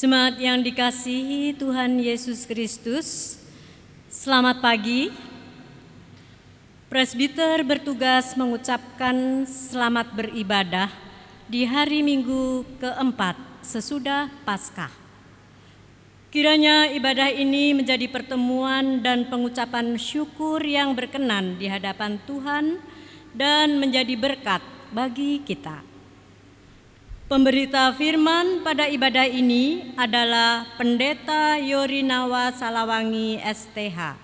Jemaat yang dikasihi Tuhan Yesus Kristus, selamat pagi. Presbiter bertugas mengucapkan selamat beribadah di hari Minggu keempat sesudah Paskah. Kiranya ibadah ini menjadi pertemuan dan pengucapan syukur yang berkenan di hadapan Tuhan dan menjadi berkat bagi kita. Pemberita firman pada ibadah ini adalah Pendeta Yorinawa Salawangi STH.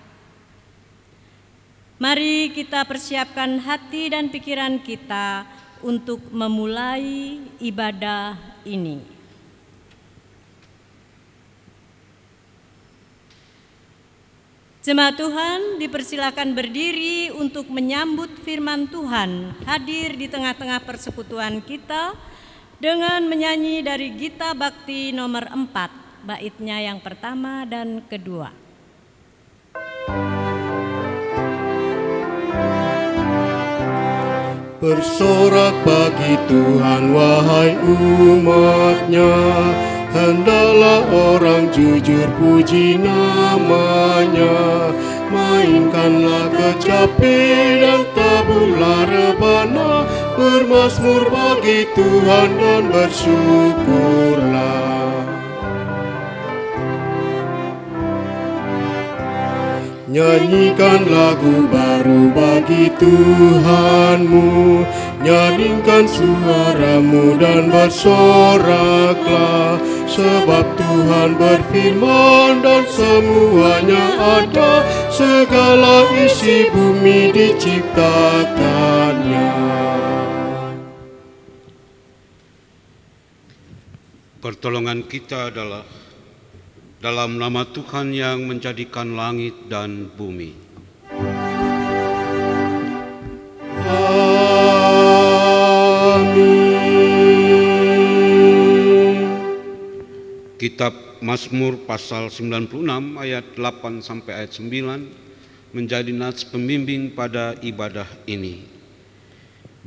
Mari kita persiapkan hati dan pikiran kita untuk memulai ibadah ini. Jemaat Tuhan dipersilakan berdiri untuk menyambut firman Tuhan hadir di tengah-tengah persekutuan kita dengan menyanyi dari Gita Bakti nomor 4, baitnya yang pertama dan kedua. Bersorak bagi Tuhan wahai umatnya, hendaklah orang jujur puji namanya. Mainkanlah kecapi dan tabuhlah rebana, bermazmur bagi Tuhan dan bersyukurlah. Nyanyikan lagu baru bagi Tuhanmu, nyaringkan suaramu dan bersoraklah, sebab Tuhan berfirman dan semuanya ada, segala isi bumi diciptakannya. Pertolongan kita adalah dalam nama Tuhan yang menjadikan langit dan bumi. Amin. Kitab Mazmur pasal 96 ayat 8 sampai ayat 9 menjadi nats pembimbing pada ibadah ini.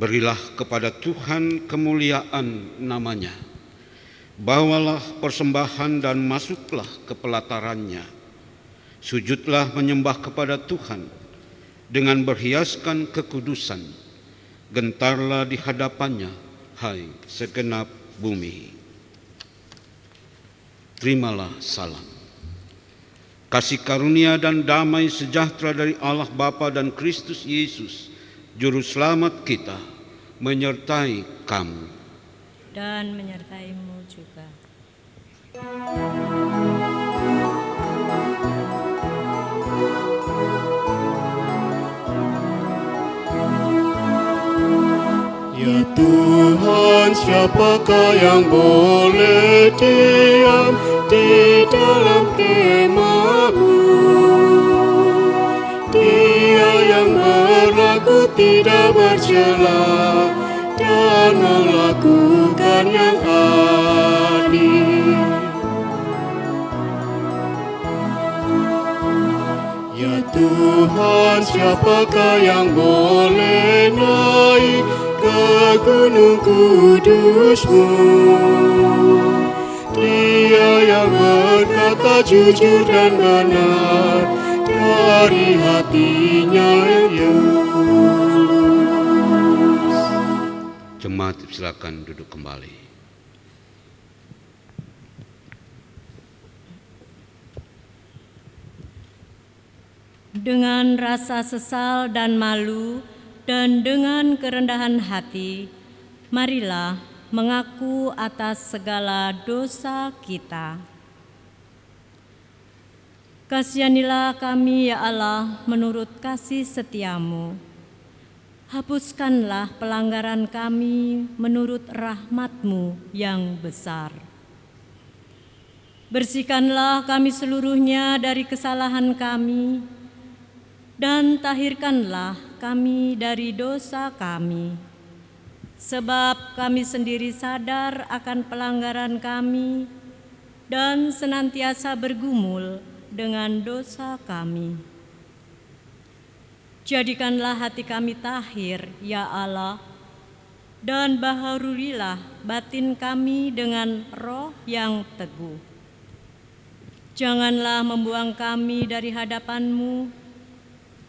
Berilah kepada Tuhan kemuliaan namanya. Bawalah persembahan dan masuklah ke pelatarannya. Sujudlah menyembah kepada Tuhan dengan berhiaskan kekudusan. Gentarlah di hadapannya, hai segenap bumi. Terimalah salam. Kasih karunia dan damai sejahtera dari Allah Bapa dan Kristus Yesus, Juru Selamat kita, menyertai kamu. Dan menyertaimu juga. Ya Tuhan, siapakah yang boleh diam di dalam kemah-Mu? Dia yang berlaku tidak bercela dan melakukan yang adil. Ya Tuhan, siapakah yang boleh naik ke gunung kudus-Mu? Dia yang berkata jujur dan benar dari hatinya yang Jemaat silakan duduk kembali. Dengan rasa sesal dan malu dan dengan kerendahan hati, marilah mengaku atas segala dosa kita. Kasihanilah kami ya Allah menurut kasih setia-Mu. Hapuskanlah pelanggaran kami menurut rahmat-Mu yang besar. Bersihkanlah kami seluruhnya dari kesalahan kami, dan tahirkanlah kami dari dosa kami. Sebab kami sendiri sadar akan pelanggaran kami, dan senantiasa bergumul dengan dosa kami. Jadikanlah hati kami tahir, ya Allah, dan baharurilah batin kami dengan roh yang teguh. Janganlah membuang kami dari hadapan-Mu,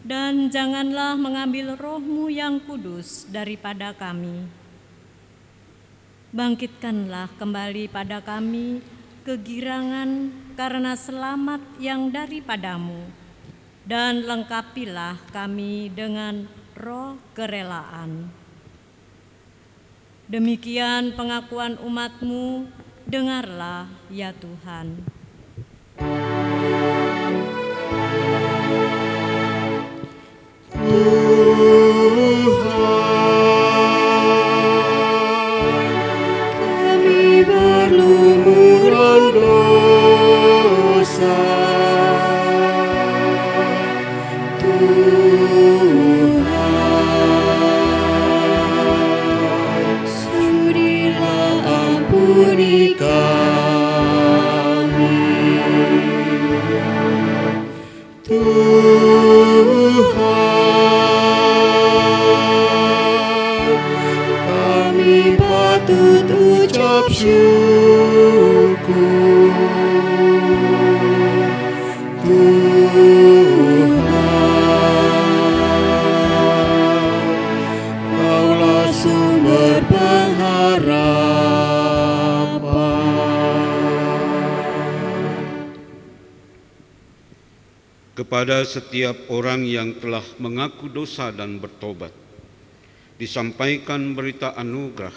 dan janganlah mengambil Roh-Mu yang kudus daripada kami. Bangkitkanlah kembali pada kami kegirangan karena selamat yang daripada-Mu, dan lengkapilah kami dengan roh kerelaan. Demikian pengakuan umat-Mu, dengarlah ya Tuhan. Kami berlumuran dosa, Tuhan, sudilah ampuni kami. Tuhan, kami patut ucap syukur. Tuhan, Kaulah sumber pengharapan. Kepada setiap orang yang telah mengaku dosa dan bertobat, disampaikan berita anugerah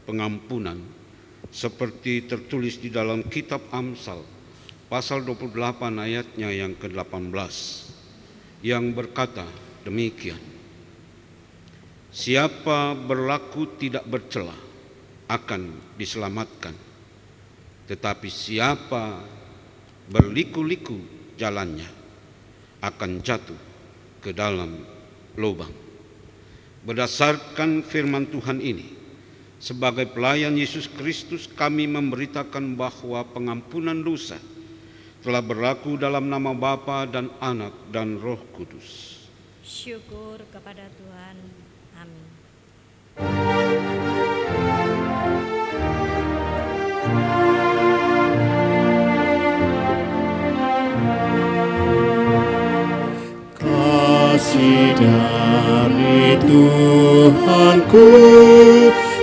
pengampunan seperti tertulis di dalam kitab Amsal pasal 28 ayatnya yang ke-18 yang berkata demikian: siapa berlaku tidak bercela akan diselamatkan, tetapi siapa berliku-liku jalannya akan jatuh ke dalam lubang. Berdasarkan firman Tuhan ini, sebagai pelayan Yesus Kristus kami memberitakan bahwa pengampunan dosa telah berlaku dalam nama Bapa dan Anak dan Roh Kudus. Syukur kepada Tuhan. Amin. Kasih dari Tuhanku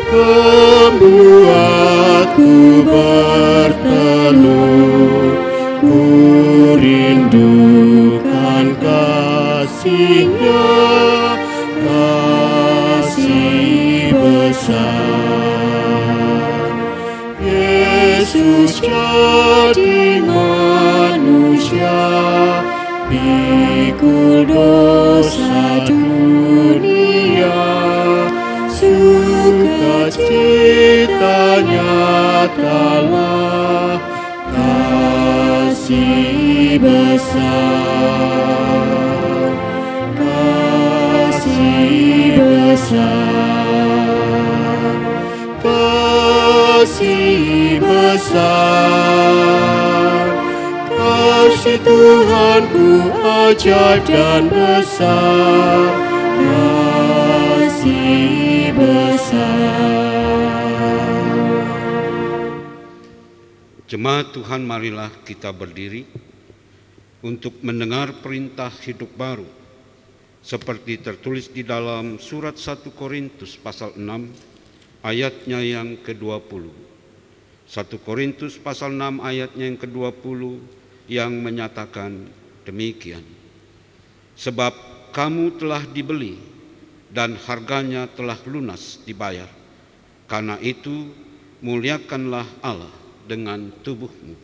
membuatku berteduh. Ku rindukan kasih-Nya, kasih besar. Yesus jadi manusia, pikul dosa dunia, sukacitanya telah kasih besar, kasih besar, kasih besar. Kasih Tuhanku ajaib dan besar, kasih besar. Jemaat Tuhan, marilah kita berdiri untuk mendengar perintah hidup baru seperti tertulis di dalam surat 1 Korintus pasal 6 ayatnya yang ke-20. 1 Korintus pasal 6 ayatnya yang ke-20 yang menyatakan demikian: sebab kamu telah dibeli dan harganya telah lunas dibayar, karena itu muliakanlah Allah dengan tubuhmu.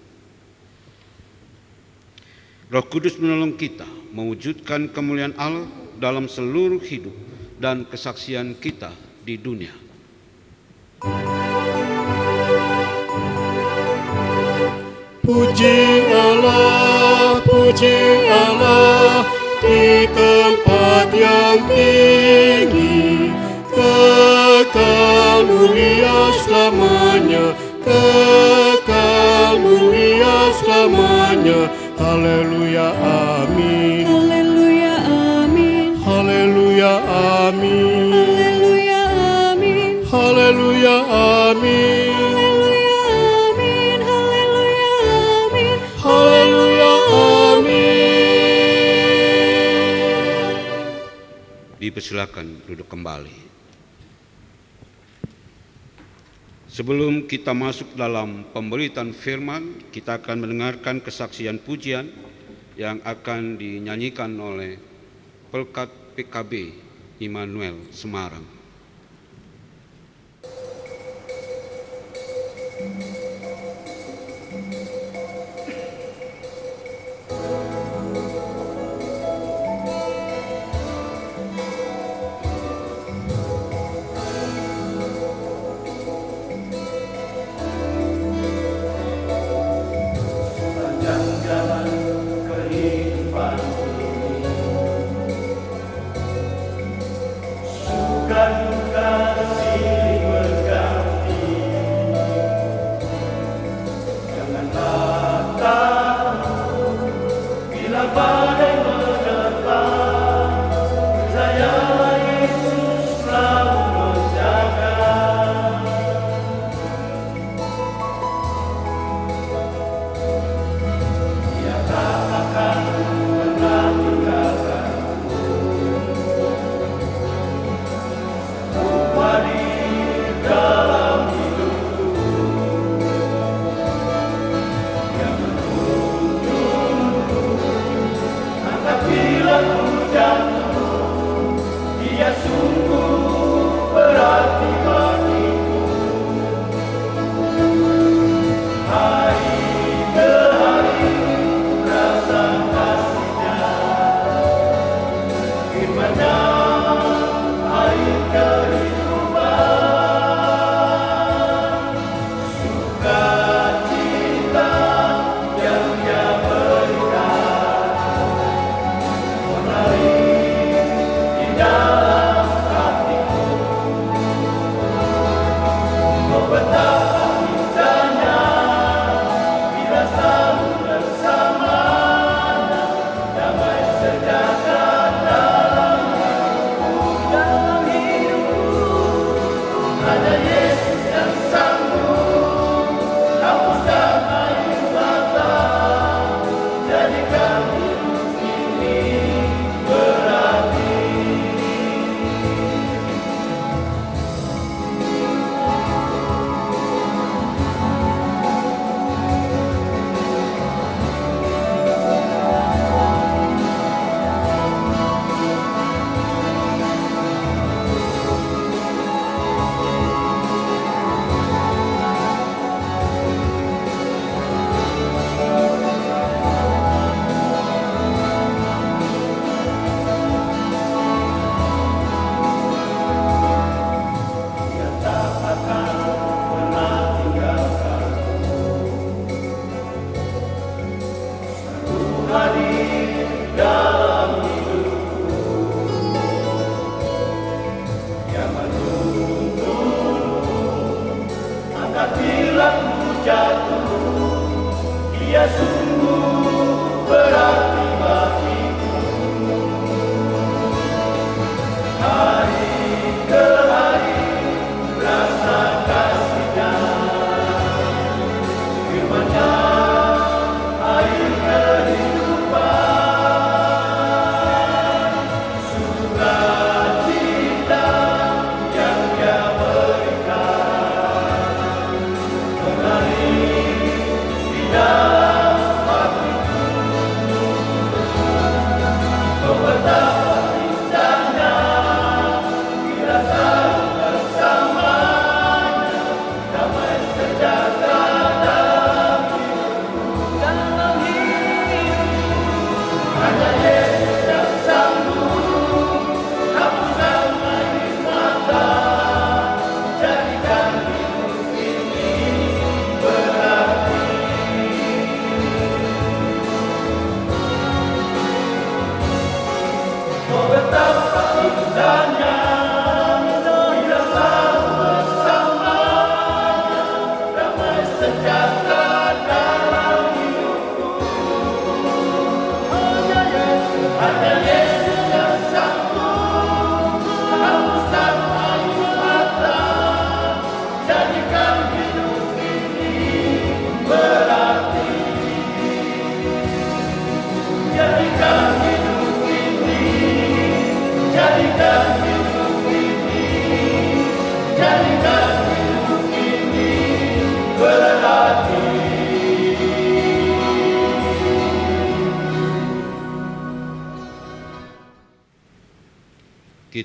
Roh Kudus menolong kita mewujudkan kemuliaan Allah dalam seluruh hidup dan kesaksian kita di dunia. Puji Allah di tempat yang tinggi, kekal mulia selamanya, kekal mulia selamanya. Haleluya, amin. Haleluya, amin. Haleluya, amin. Haleluya, amin. Haleluya, amin. Haleluya, amin. Haleluya, amin. Haleluya. dipersilakan duduk kembali. Sebelum kita masuk dalam pemberitaan firman, kita akan mendengarkan kesaksian pujian yang akan dinyanyikan oleh Pelkat PKB Immanuel Semarang.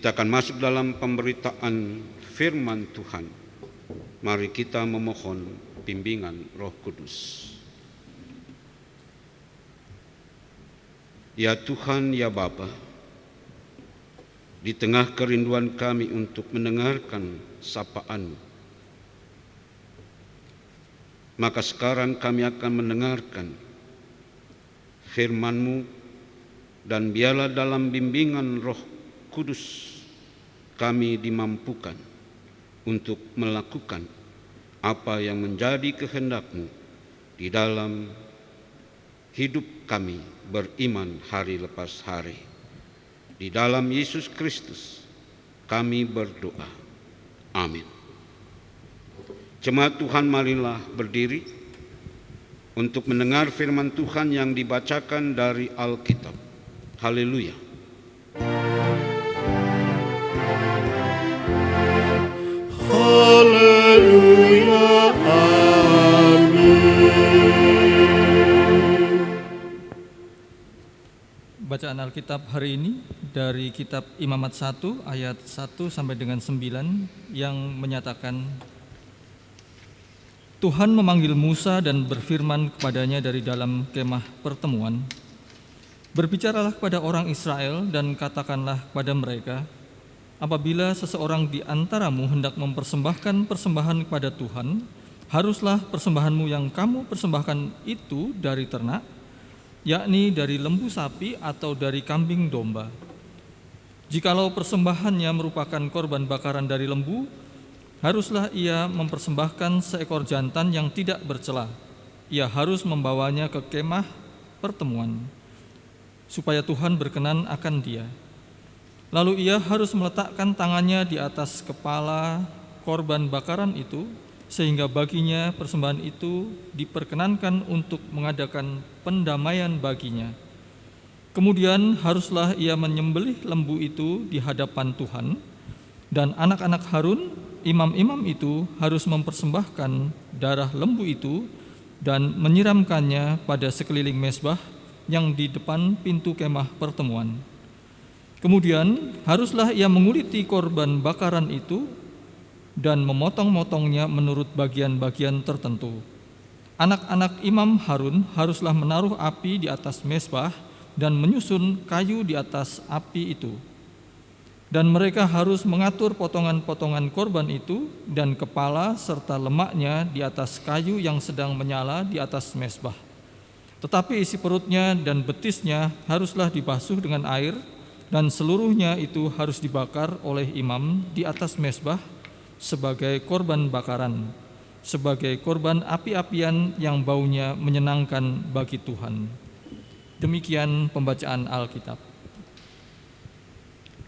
Kita akan masuk dalam pemberitaan firman Tuhan. Mari kita memohon bimbingan Roh Kudus. Ya Tuhan, ya Bapa, di tengah kerinduan kami untuk mendengarkan sapaan-Mu, maka sekarang kami akan mendengarkan firman-Mu, dan biarlah dalam bimbingan Roh Kudus kami dimampukan untuk melakukan apa yang menjadi kehendak-Mu di dalam hidup kami beriman hari lepas hari. Di dalam Yesus Kristus kami berdoa. Amin. Jemaat Tuhan, marilah berdiri untuk mendengar firman Tuhan yang dibacakan dari Alkitab. Haleluya. Haleluya, amin. Bacaan Alkitab hari ini dari kitab Imamat 1 ayat 1 sampai dengan 9 yang menyatakan, Tuhan memanggil Musa dan berfirman kepadanya dari dalam kemah pertemuan, berbicaralah kepada orang Israel dan katakanlah kepada mereka, apabila seseorang di antaramu hendak mempersembahkan persembahan kepada Tuhan, haruslah persembahanmu yang kamu persembahkan itu dari ternak, yakni dari lembu sapi atau dari kambing domba. Jikalau persembahannya merupakan korban bakaran dari lembu, haruslah ia mempersembahkan seekor jantan yang tidak bercela. Ia harus membawanya ke kemah pertemuan, supaya Tuhan berkenan akan dia. Lalu ia harus meletakkan tangannya di atas kepala korban bakaran itu, sehingga baginya persembahan itu diperkenankan untuk mengadakan pendamaian baginya. Kemudian haruslah ia menyembelih lembu itu di hadapan Tuhan, dan anak-anak Harun, imam-imam itu harus mempersembahkan darah lembu itu dan menyiramkannya pada sekeliling mezbah yang di depan pintu kemah pertemuan. Kemudian haruslah ia menguliti korban bakaran itu dan memotong-motongnya menurut bagian-bagian tertentu. Anak-anak imam Harun haruslah menaruh api di atas mezbah dan menyusun kayu di atas api itu. Dan mereka harus mengatur potongan-potongan korban itu dan kepala serta lemaknya di atas kayu yang sedang menyala di atas mezbah. Tetapi isi perutnya dan betisnya haruslah dibasuh dengan air, dan seluruhnya itu harus dibakar oleh imam di atas mezbah sebagai korban bakaran, sebagai korban api-apian yang baunya menyenangkan bagi Tuhan. Demikian pembacaan Alkitab.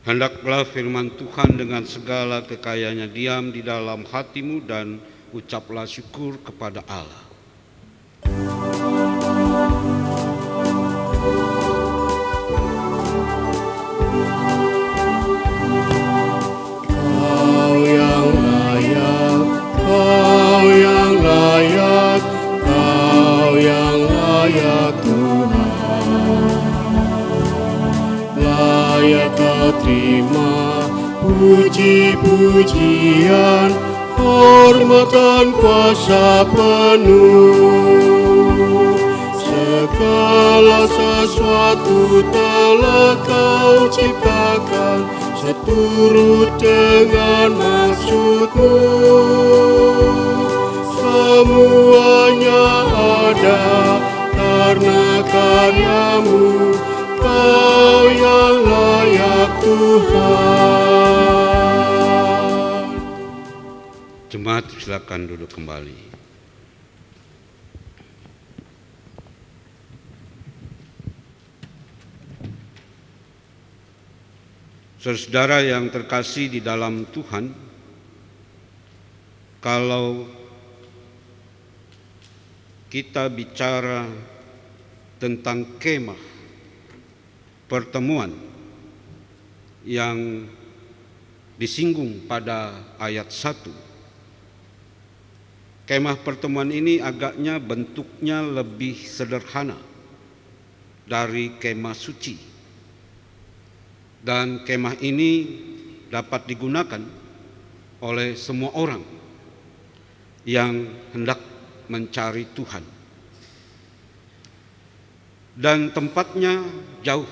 Hendaklah firman Tuhan dengan segala kekayaannya diam di dalam hatimu, dan ucaplah syukur kepada Allah. Kau yang layak, Kau yang layak, Kau yang layak Tuhan. Layak Kau terima puji-pujian, hormat dan kuasa penuh. Segala sesuatu telah Kau ciptakan seturut dengan maksud-Mu. Semuanya ada karena karya-Mu. Kau yang layak Tuhan. Jemaat, silakan duduk kembali. Saudara yang terkasih di dalam Tuhan, kalau kita bicara tentang kemah pertemuan yang disinggung pada ayat 1, kemah pertemuan ini agaknya bentuknya lebih sederhana dari kemah suci. Dan kemah ini dapat digunakan oleh semua orang yang hendak mencari Tuhan. Dan tempatnya jauh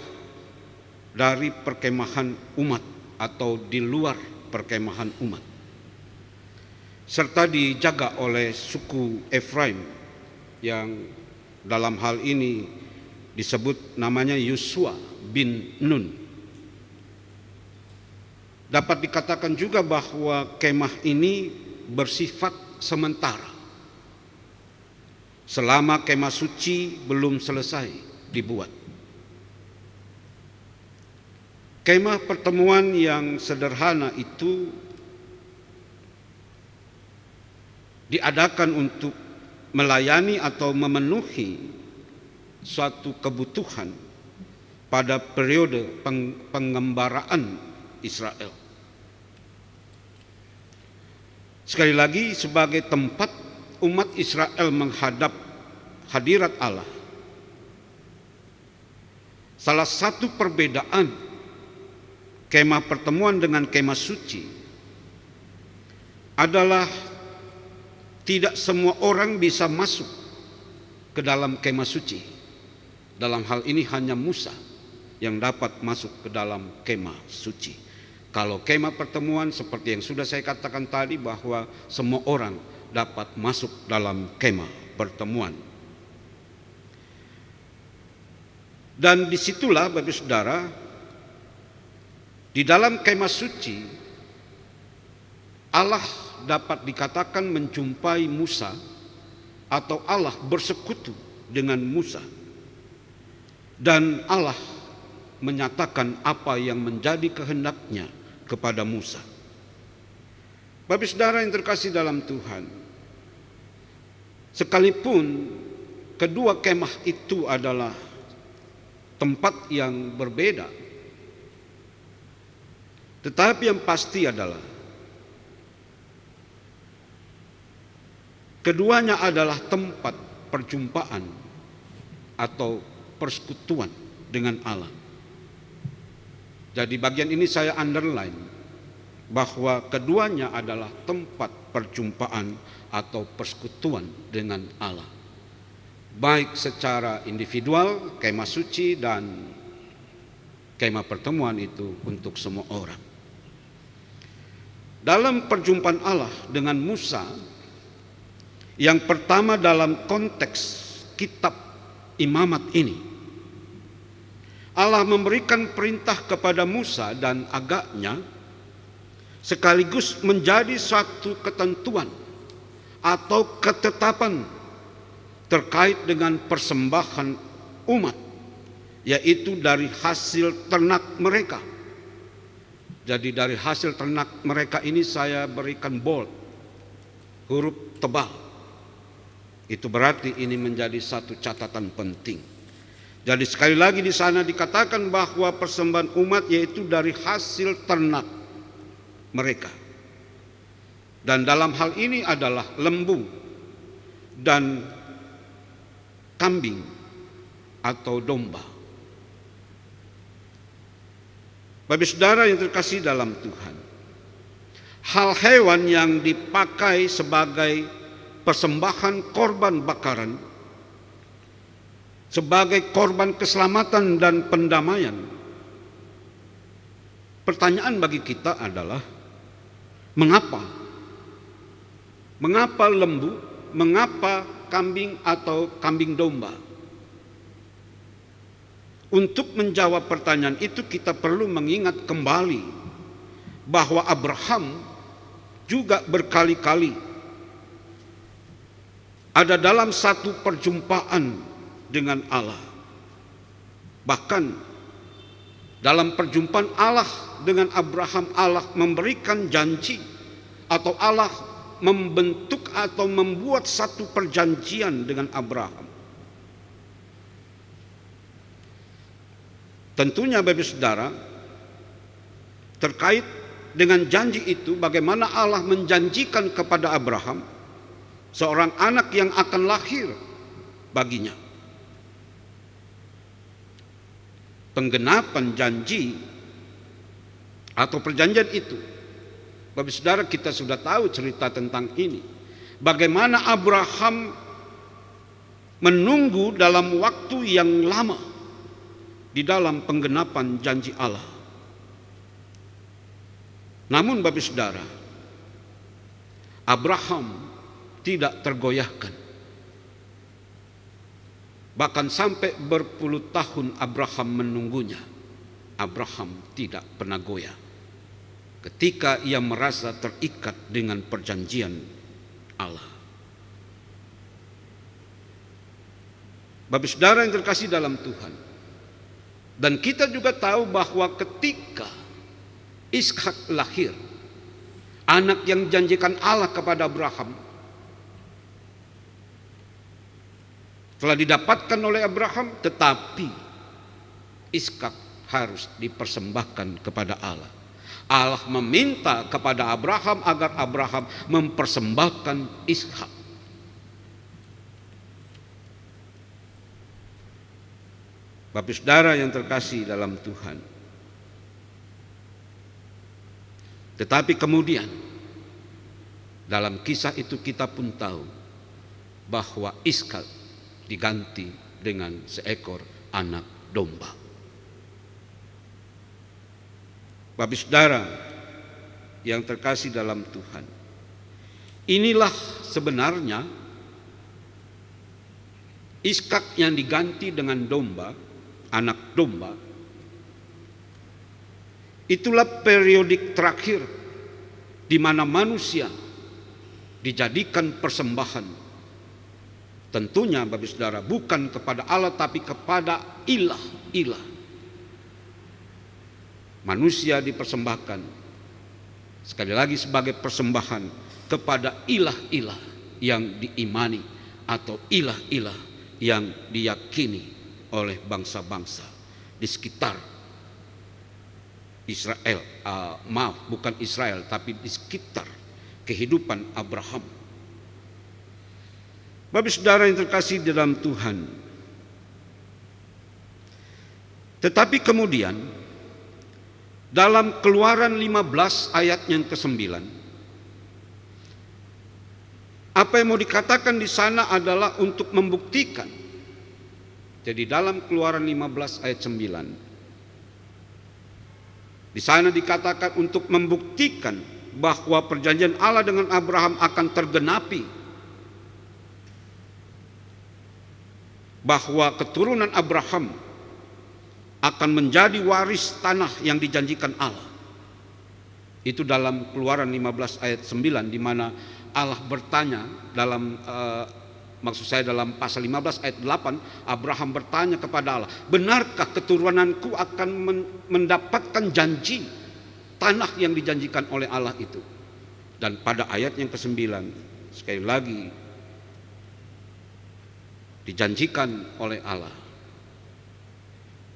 dari perkemahan umat atau di luar perkemahan umat, serta dijaga oleh suku Efraim yang dalam hal ini disebut namanya Yosua bin Nun. Dapat dikatakan juga bahwa kemah ini bersifat sementara selama kemah suci belum selesai dibuat. Kemah pertemuan yang sederhana itu diadakan untuk melayani atau memenuhi suatu kebutuhan pada periode pengembaraan Israel. Sekali lagi, sebagai tempat umat Israel menghadap hadirat Allah. Salah satu perbedaan kemah pertemuan dengan kemah suci adalah tidak semua orang bisa masuk ke dalam kemah suci. Dalam hal ini hanya Musa yang dapat masuk ke dalam kemah suci. Kalau kemah pertemuan seperti yang sudah saya katakan tadi, bahwa semua orang dapat masuk dalam kemah pertemuan. Dan disitulah Bapak Saudara, di dalam kemah suci Allah dapat dikatakan menjumpai Musa, atau Allah bersekutu dengan Musa, dan Allah menyatakan apa yang menjadi kehendaknya kepada Musa. Bapak Saudara yang terkasih dalam Tuhan, sekalipun kedua kemah itu adalah tempat yang berbeda, tetapi yang pasti adalah keduanya adalah tempat perjumpaan atau persekutuan dengan Allah. Jadi bagian ini saya underline bahwa keduanya adalah tempat perjumpaan atau persekutuan dengan Allah, baik secara individual, kemah suci, dan kemah pertemuan itu untuk semua orang. Dalam perjumpaan Allah dengan Musa, yang pertama dalam konteks kitab imamat ini, Allah memberikan perintah kepada Musa dan agaknya, sekaligus menjadi suatu ketentuan atau ketetapan terkait dengan persembahan umat, yaitu dari hasil ternak mereka. Jadi dari hasil ternak mereka ini saya berikan bold, huruf tebal. Itu berarti ini menjadi satu catatan penting. Jadi sekali lagi di sana dikatakan bahwa persembahan umat yaitu dari hasil ternak mereka. Dan dalam hal ini adalah lembu dan kambing atau domba. Bapak Saudara yang terkasih dalam Tuhan, hal hewan yang dipakai sebagai persembahan korban bakaran, sebagai korban keselamatan dan pendamaian, pertanyaan bagi kita adalah mengapa? Mengapa lembu? Mengapa kambing atau kambing domba? Untuk menjawab pertanyaan itu kita perlu mengingat kembali bahwa Abraham juga berkali-kali ada dalam satu perjumpaan dengan Allah. Bahkan dalam perjumpaan Allah dengan Abraham, Allah memberikan janji, atau Allah membentuk atau membuat satu perjanjian dengan Abraham. Tentunya Bapak Saudara, terkait dengan janji itu, bagaimana Allah menjanjikan kepada Abraham seorang anak yang akan lahir baginya. Penggenapan janji atau perjanjian itu. Bapak Saudara, kita sudah tahu cerita tentang ini. Bagaimana Abraham menunggu dalam waktu yang lama di dalam penggenapan janji Allah. Namun Bapak Saudara, Abraham tidak tergoyahkan. Bahkan sampai berpuluh tahun Abraham menunggunya, Abraham tidak pernah goyah ketika ia merasa terikat dengan perjanjian Allah. Bapak Saudara yang terkasih dalam Tuhan, dan kita juga tahu bahwa ketika Ishak lahir, anak yang janjikan Allah kepada Abraham, telah didapatkan oleh Abraham, tetapi Ishak harus dipersembahkan kepada Allah. Allah meminta kepada Abraham agar Abraham mempersembahkan Ishak. Bapak Saudara yang terkasih dalam Tuhan, tetapi kemudian dalam kisah itu kita pun tahu bahwa Ishak diganti dengan seekor anak domba. Bapak Saudara yang terkasih dalam Tuhan, inilah sebenarnya Ishak yang diganti dengan domba, anak domba. Itulah periodik terakhir di mana manusia dijadikan persembahan. Tentunya Bapak Saudara bukan kepada Allah tapi kepada ilah-ilah. Manusia dipersembahkan sekali lagi sebagai persembahan kepada ilah-ilah yang diimani atau ilah-ilah yang diyakini oleh bangsa-bangsa di sekitar Israel, bukan Israel, tapi di sekitar kehidupan Abraham. Bapak Saudara yang terkasih dalam Tuhan, tetapi kemudian dalam Keluaran 15 ayat yang ke-9, apa yang mau dikatakan di sana adalah untuk membuktikan. Jadi dalam Keluaran 15 ayat 9, di sana dikatakan untuk membuktikan bahwa perjanjian Allah dengan Abraham akan tergenapi, bahwa keturunan Abraham akan menjadi waris tanah yang dijanjikan Allah. Itu dalam Keluaran 15 ayat 9, di mana Allah bertanya dalam maksud saya dalam pasal 15 ayat 8, Abraham bertanya kepada Allah, benarkah keturunanku akan mendapatkan janji tanah yang dijanjikan oleh Allah itu? Dan pada ayat yang ke-9 sekali lagi dijanjikan oleh Allah.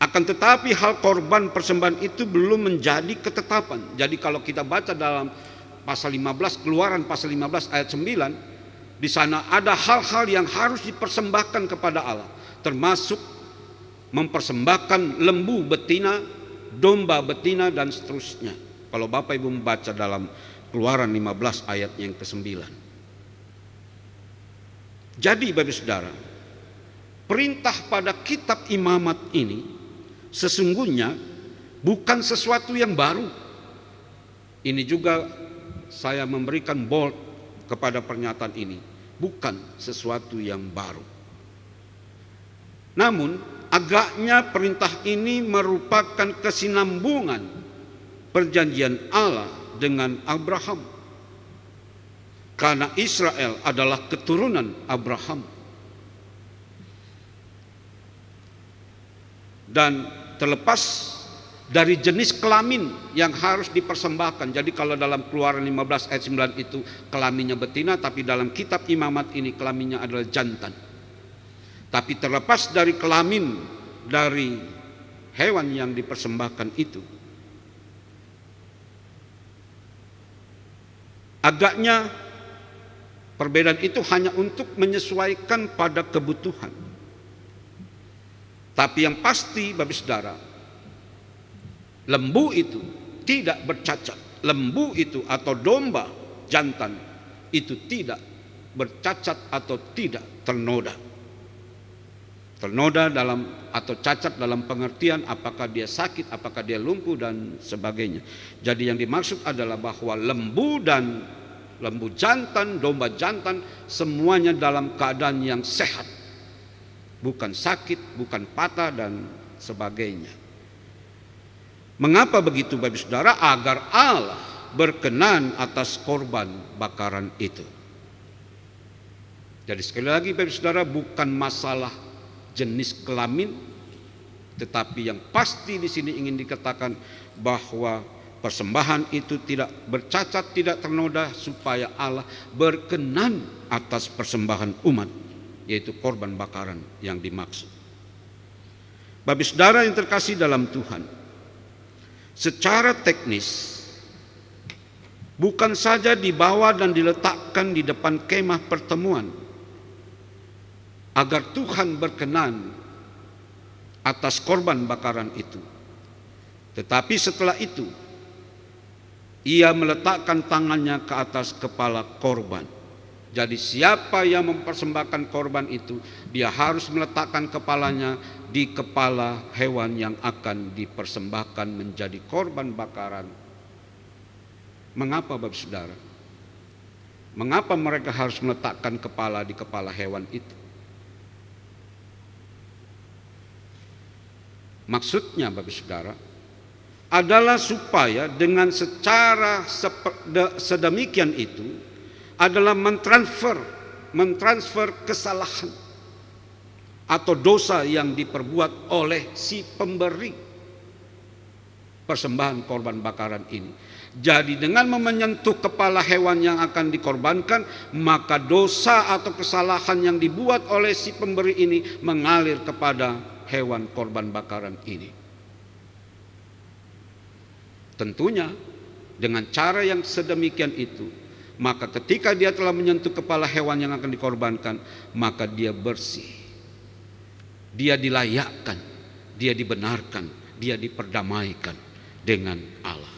Akan tetapi hal korban persembahan itu belum menjadi ketetapan. Jadi kalau kita baca dalam pasal 15, Keluaran pasal 15 ayat 9, di sana ada hal-hal yang harus dipersembahkan kepada Allah, termasuk mempersembahkan lembu betina, domba betina, dan seterusnya. Kalau Bapak Ibu membaca dalam Keluaran 15 ayat yang ke-9. Jadi Bapak Saudara, perintah pada kitab imamat ini sesungguhnya bukan sesuatu yang baru. Ini juga saya memberikan bold kepada pernyataan ini, bukan sesuatu yang baru. Namun agaknya perintah ini merupakan kesinambungan perjanjian Allah dengan Abraham, karena Israel adalah keturunan Abraham. Dan terlepas dari jenis kelamin yang harus dipersembahkan. Jadi kalau dalam Keluaran 15 ayat 9 itu kelaminnya betina, tapi dalam kitab imamat ini kelaminnya adalah jantan. Tapi terlepas dari kelamin dari hewan yang dipersembahkan itu, agaknya perbedaan itu hanya untuk menyesuaikan pada kebutuhan. Tapi yang pasti Bapak Saudara, lembu itu tidak bercacat. Lembu itu atau domba jantan itu tidak bercacat atau tidak ternoda. Ternoda dalam atau cacat dalam pengertian apakah dia sakit, apakah dia lumpuh dan sebagainya. Jadi yang dimaksud adalah bahwa lembu jantan, domba jantan semuanya dalam keadaan yang sehat. Bukan sakit, bukan patah dan sebagainya. Mengapa begitu Bapak Saudara? Agar Allah berkenan atas korban bakaran itu. Jadi sekali lagi Bapak Saudara, bukan masalah jenis kelamin, tetapi yang pasti di sini ingin dikatakan bahwa persembahan itu tidak bercacat, tidak ternoda, supaya Allah berkenan atas persembahan umat, yaitu korban bakaran yang dimaksud. Bapak Saudara yang terkasih dalam Tuhan, secara teknis bukan saja dibawa dan diletakkan di depan kemah pertemuan agar Tuhan berkenan atas korban bakaran itu, tetapi setelah itu ia meletakkan tangannya ke atas kepala korban. Jadi siapa yang mempersembahkan korban itu, dia harus meletakkan kepalanya di kepala hewan yang akan dipersembahkan menjadi korban bakaran. Mengapa Bapak Saudara? Mengapa mereka harus meletakkan kepala di kepala hewan itu? Maksudnya Bapak Saudara adalah supaya dengan secara sedemikian itu adalah mentransfer kesalahan atau dosa yang diperbuat oleh si pemberi persembahan korban bakaran ini. Jadi dengan menyentuh kepala hewan yang akan dikorbankan, maka dosa atau kesalahan yang dibuat oleh si pemberi ini mengalir kepada hewan korban bakaran ini. Tentunya dengan cara yang sedemikian itu, maka ketika dia telah menyentuh kepala hewan yang akan dikorbankan, maka dia bersih, dia dilayakkan, dia dibenarkan, dia diperdamaikan dengan Allah.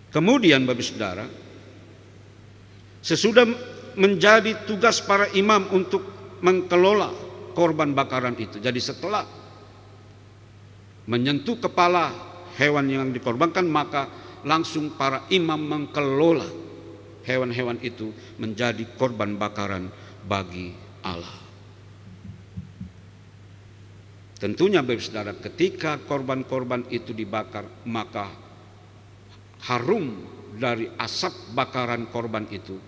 Kemudian Bapak Saudara, sesudah menjadi tugas para imam untuk mengelola korban bakaran itu, jadi setelah menyentuh kepala hewan yang dikorbankan, maka langsung para imam mengelola hewan-hewan itu menjadi korban bakaran bagi Allah. Tentunya Bapak Saudara, ketika korban-korban itu dibakar, maka harum dari asap bakaran korban itu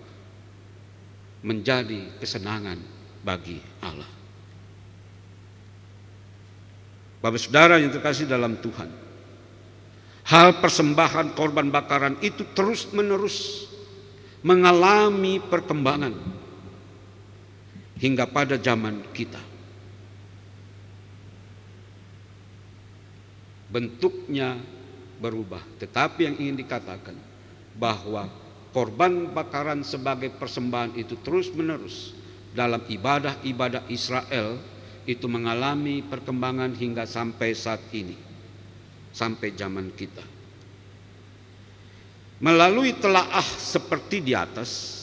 menjadi kesenangan bagi Allah. Bapak Saudara yang terkasih dalam Tuhan, hal persembahan korban bakaran itu terus-menerus mengalami perkembangan hingga pada zaman kita. Bentuknya berubah, tetapi yang ingin dikatakan bahwa korban bakaran sebagai persembahan itu terus-menerus dalam ibadah-ibadah Israel itu mengalami perkembangan hingga sampai saat ini, sampai zaman kita. Melalui telaah seperti di atas,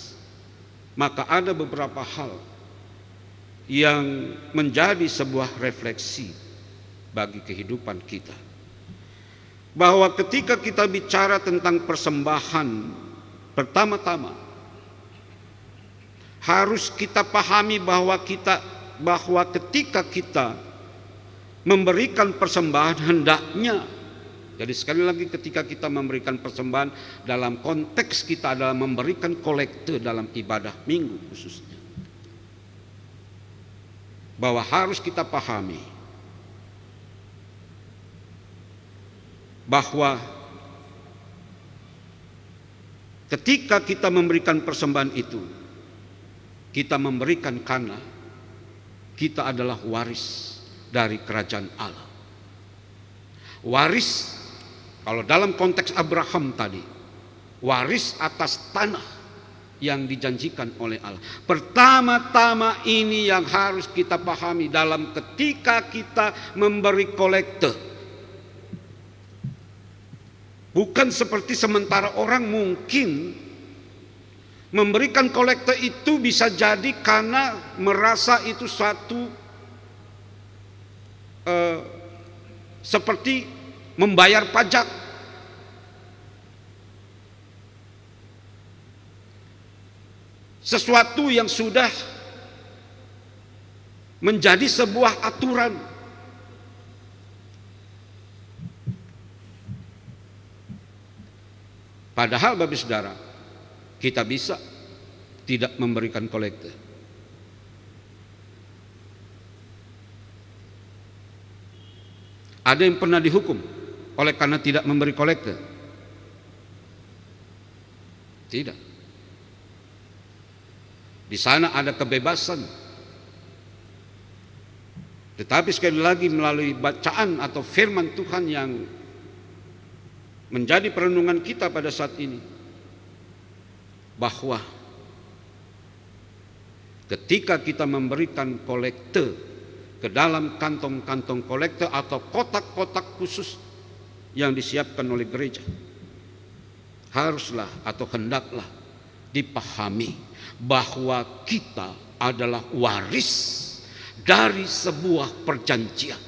maka ada beberapa hal yang menjadi sebuah refleksi bagi kehidupan kita. Bahwa ketika kita bicara tentang persembahan, pertama-tama harus kita pahami bahwa ketika kita memberikan persembahan hendaknya, jadi sekali lagi ketika kita memberikan persembahan dalam konteks kita adalah memberikan kolekte dalam ibadah minggu khususnya, bahwa harus kita pahami bahwa ketika kita memberikan persembahan itu, kita memberikan karena kita adalah waris dari kerajaan Allah. Waris, kalau dalam konteks Abraham tadi, waris atas tanah yang dijanjikan oleh Allah. Pertama-tama ini yang harus kita pahami dalam ketika kita memberi kolekte, Bukan seperti sementara orang mungkin memberikan kolekte itu bisa jadi karena merasa itu suatu seperti membayar pajak. Sesuatu yang sudah menjadi sebuah aturan. Padahal Bapak Saudara, kita bisa tidak memberikan kolekte. Ada yang pernah dihukum oleh karena tidak memberi kolekte? Tidak. Di sana ada kebebasan. Tetapi sekali lagi melalui bacaan atau firman Tuhan yang menjadi perenungan kita pada saat ini, bahwa ketika kita memberikan kolekte ke dalam kantong-kantong kolekte atau kotak-kotak khusus yang disiapkan oleh gereja, haruslah atau hendaklah dipahami bahwa kita adalah waris dari sebuah perjanjian.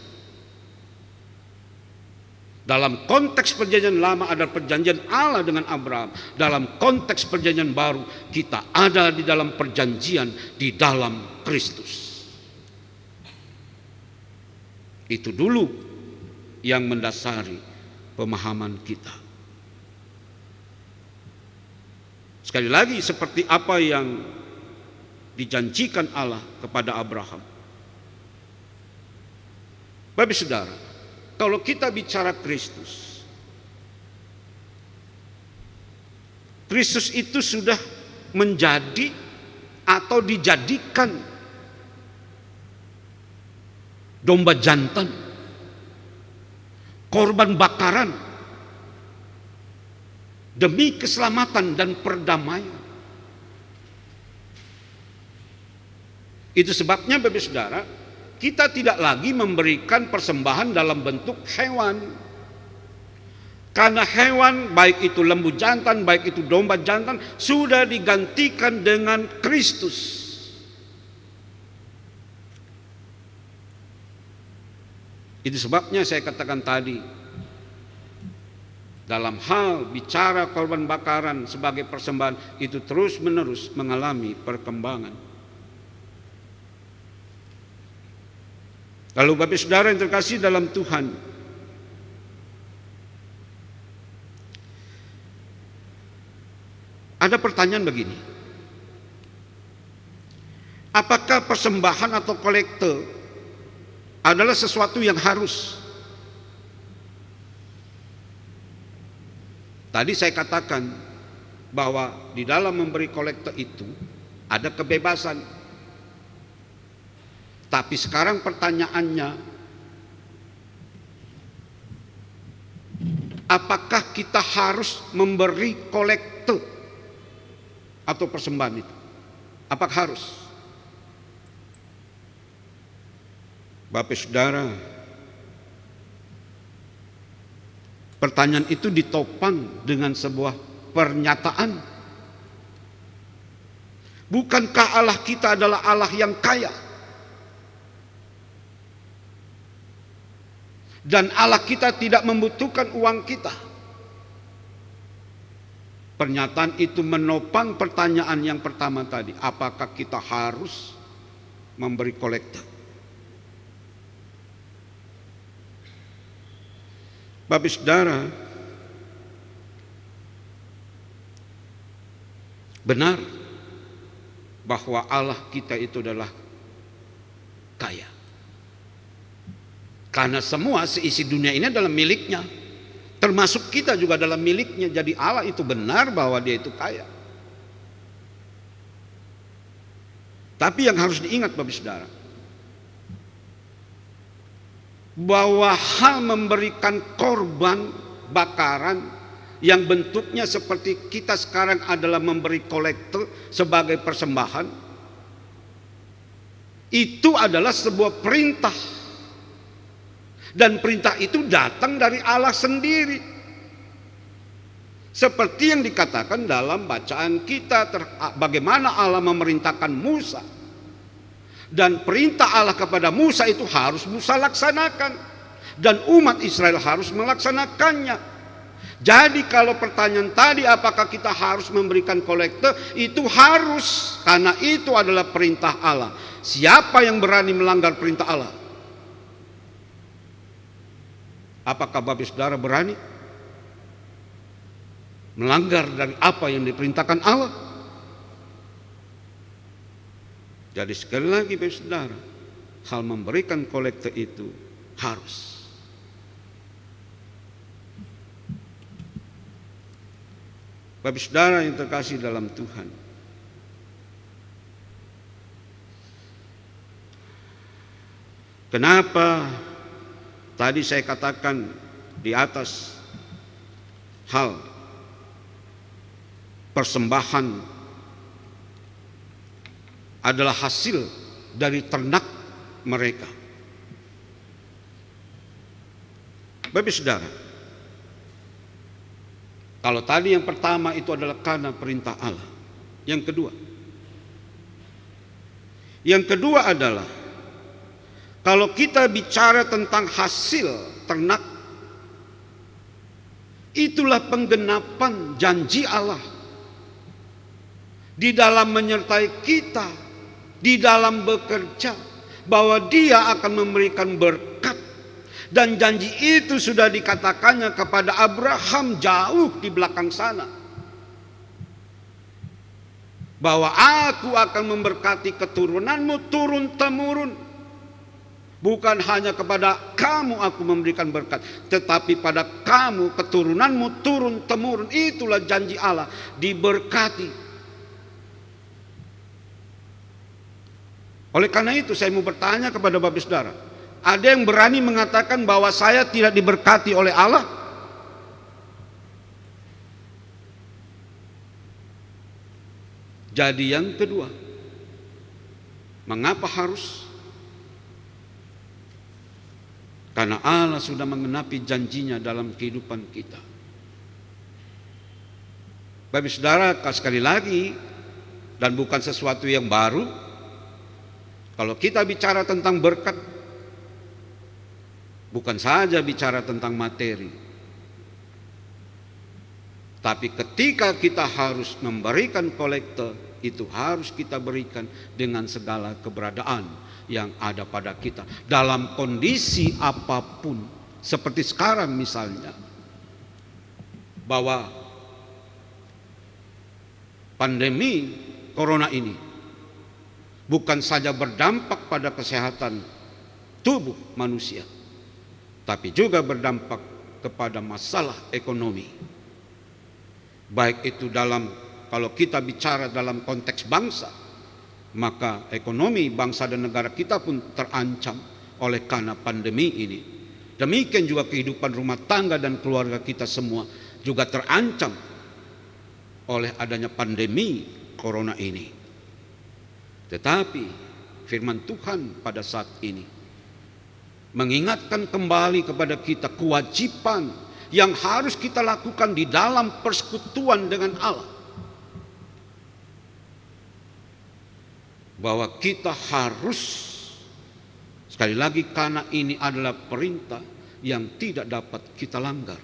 Dalam konteks perjanjian lama ada perjanjian Allah dengan Abraham. Dalam konteks perjanjian baru kita ada di dalam perjanjian di dalam Kristus. Itu dulu yang mendasari pemahaman kita. Sekali lagi seperti apa yang dijanjikan Allah kepada Abraham. Bapak Saudara, kalau kita bicara Kristus, Kristus itu sudah menjadi atau dijadikan domba jantan, korban bakaran demi keselamatan dan perdamaian. Itu sebabnya Bapak Saudara, kita tidak lagi memberikan persembahan dalam bentuk hewan. Karena hewan, baik itu lembu jantan, baik itu domba jantan, sudah digantikan dengan Kristus. Itu sebabnya saya katakan tadi, dalam hal bicara korban bakaran sebagai persembahan, itu terus-menerus mengalami perkembangan. Lalu Bapak Saudara yang terkasih dalam Tuhan, ada pertanyaan begini: apakah persembahan atau kolekte adalah sesuatu yang harus? Tadi saya katakan bahwa di dalam memberi kolekte itu ada kebebasan. Tapi sekarang pertanyaannya, apakah kita harus memberi kolekte atau persembahan itu? Apakah harus? Bapak Saudara, pertanyaan itu ditopang dengan sebuah pernyataan. Bukankah Allah kita adalah Allah yang kaya? Dan Allah kita tidak membutuhkan uang kita. Pernyataan itu menopang pertanyaan yang pertama tadi, apakah kita harus memberi kolekte? Bapak Saudara, benar bahwa Allah kita itu adalah kaya. Karena semua seisi dunia ini adalah miliknya, termasuk kita juga dalam miliknya. Jadi Allah itu benar bahwa dia itu kaya. Tapi yang harus diingat Bapak Saudara, bahwa hal memberikan korban bakaran yang bentuknya seperti kita sekarang adalah memberi kolekte sebagai persembahan, itu adalah sebuah perintah. Dan perintah itu datang dari Allah sendiri. Seperti yang dikatakan dalam bacaan kita, bagaimana Allah memerintahkan Musa. Dan perintah Allah kepada Musa itu harus Musa laksanakan. Dan umat Israel harus melaksanakannya. Jadi kalau pertanyaan tadi apakah kita harus memberikan kolekte, itu harus, karena itu adalah perintah Allah. Siapa yang berani melanggar perintah Allah? Apakah Bapak Saudara berani melanggar dari apa yang diperintahkan Allah? Jadi sekali lagi Bapak Saudara, hal memberikan kolekte itu harus. Bapak Saudara yang terkasih dalam Tuhan, kenapa tadi saya katakan di atas hal persembahan adalah hasil dari ternak mereka. Bapak Saudara, kalau tadi yang pertama itu adalah karena perintah Allah. Yang kedua adalah kalau kita bicara tentang hasil ternak, itulah penggenapan janji Allah di dalam menyertai kita, di dalam bekerja, bahwa Dia akan memberikan berkat. Dan janji itu sudah dikatakannya kepada Abraham jauh di belakang sana, bahwa aku akan memberkati keturunanmu turun-temurun. Bukan hanya kepada kamu aku memberikan berkat, tetapi pada kamu keturunanmu turun-temurun. Itulah janji Allah, diberkati. Oleh karena itu saya mau bertanya kepada Bapak Saudara, ada yang berani mengatakan bahwa saya tidak diberkati oleh Allah? Jadi yang kedua, mengapa harus? Karena Allah sudah mengenapi janjinya dalam kehidupan kita. Bapak Saudara, sekali lagi, dan bukan sesuatu yang baru, kalau kita bicara tentang berkat, bukan saja bicara tentang materi, tapi ketika kita harus memberikan kolekte, itu harus kita berikan dengan segala keberadaan yang ada pada kita, dalam kondisi apapun. Seperti sekarang misalnya, bahwa pandemi corona ini bukan saja berdampak pada kesehatan tubuh manusia, tapi juga berdampak kepada masalah ekonomi. Baik itu kalau kita bicara dalam konteks bangsa, maka ekonomi bangsa dan negara kita pun terancam oleh karena pandemi ini. Demikian juga kehidupan rumah tangga dan keluarga kita semua juga terancam oleh adanya pandemi corona ini. Tetapi firman Tuhan pada saat ini mengingatkan kembali kepada kita kewajiban yang harus kita lakukan di dalam persekutuan dengan Allah, bahwa kita harus, sekali lagi, karena ini adalah perintah yang tidak dapat kita langgar.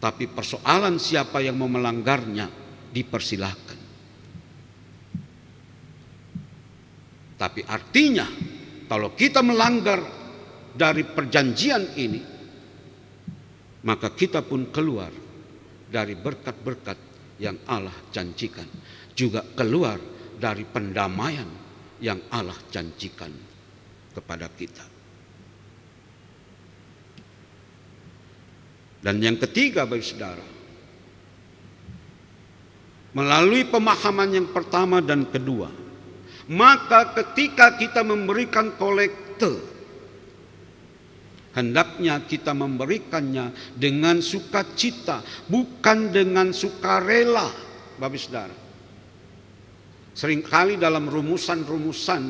Tapi persoalan siapa yang mau melanggarnya dipersilahkan. Tapi artinya kalau kita melanggar dari perjanjian ini, maka kita pun keluar dari berkat-berkat yang Allah janjikan, juga keluar dari pendamaian yang Allah janjikan kepada kita. Dan yang ketiga, Bapak Saudara, melalui pemahaman yang pertama dan kedua, maka ketika kita memberikan kolekte, hendaknya kita memberikannya dengan sukacita, bukan dengan sukarela, Bapak Saudara. Seringkali dalam rumusan-rumusan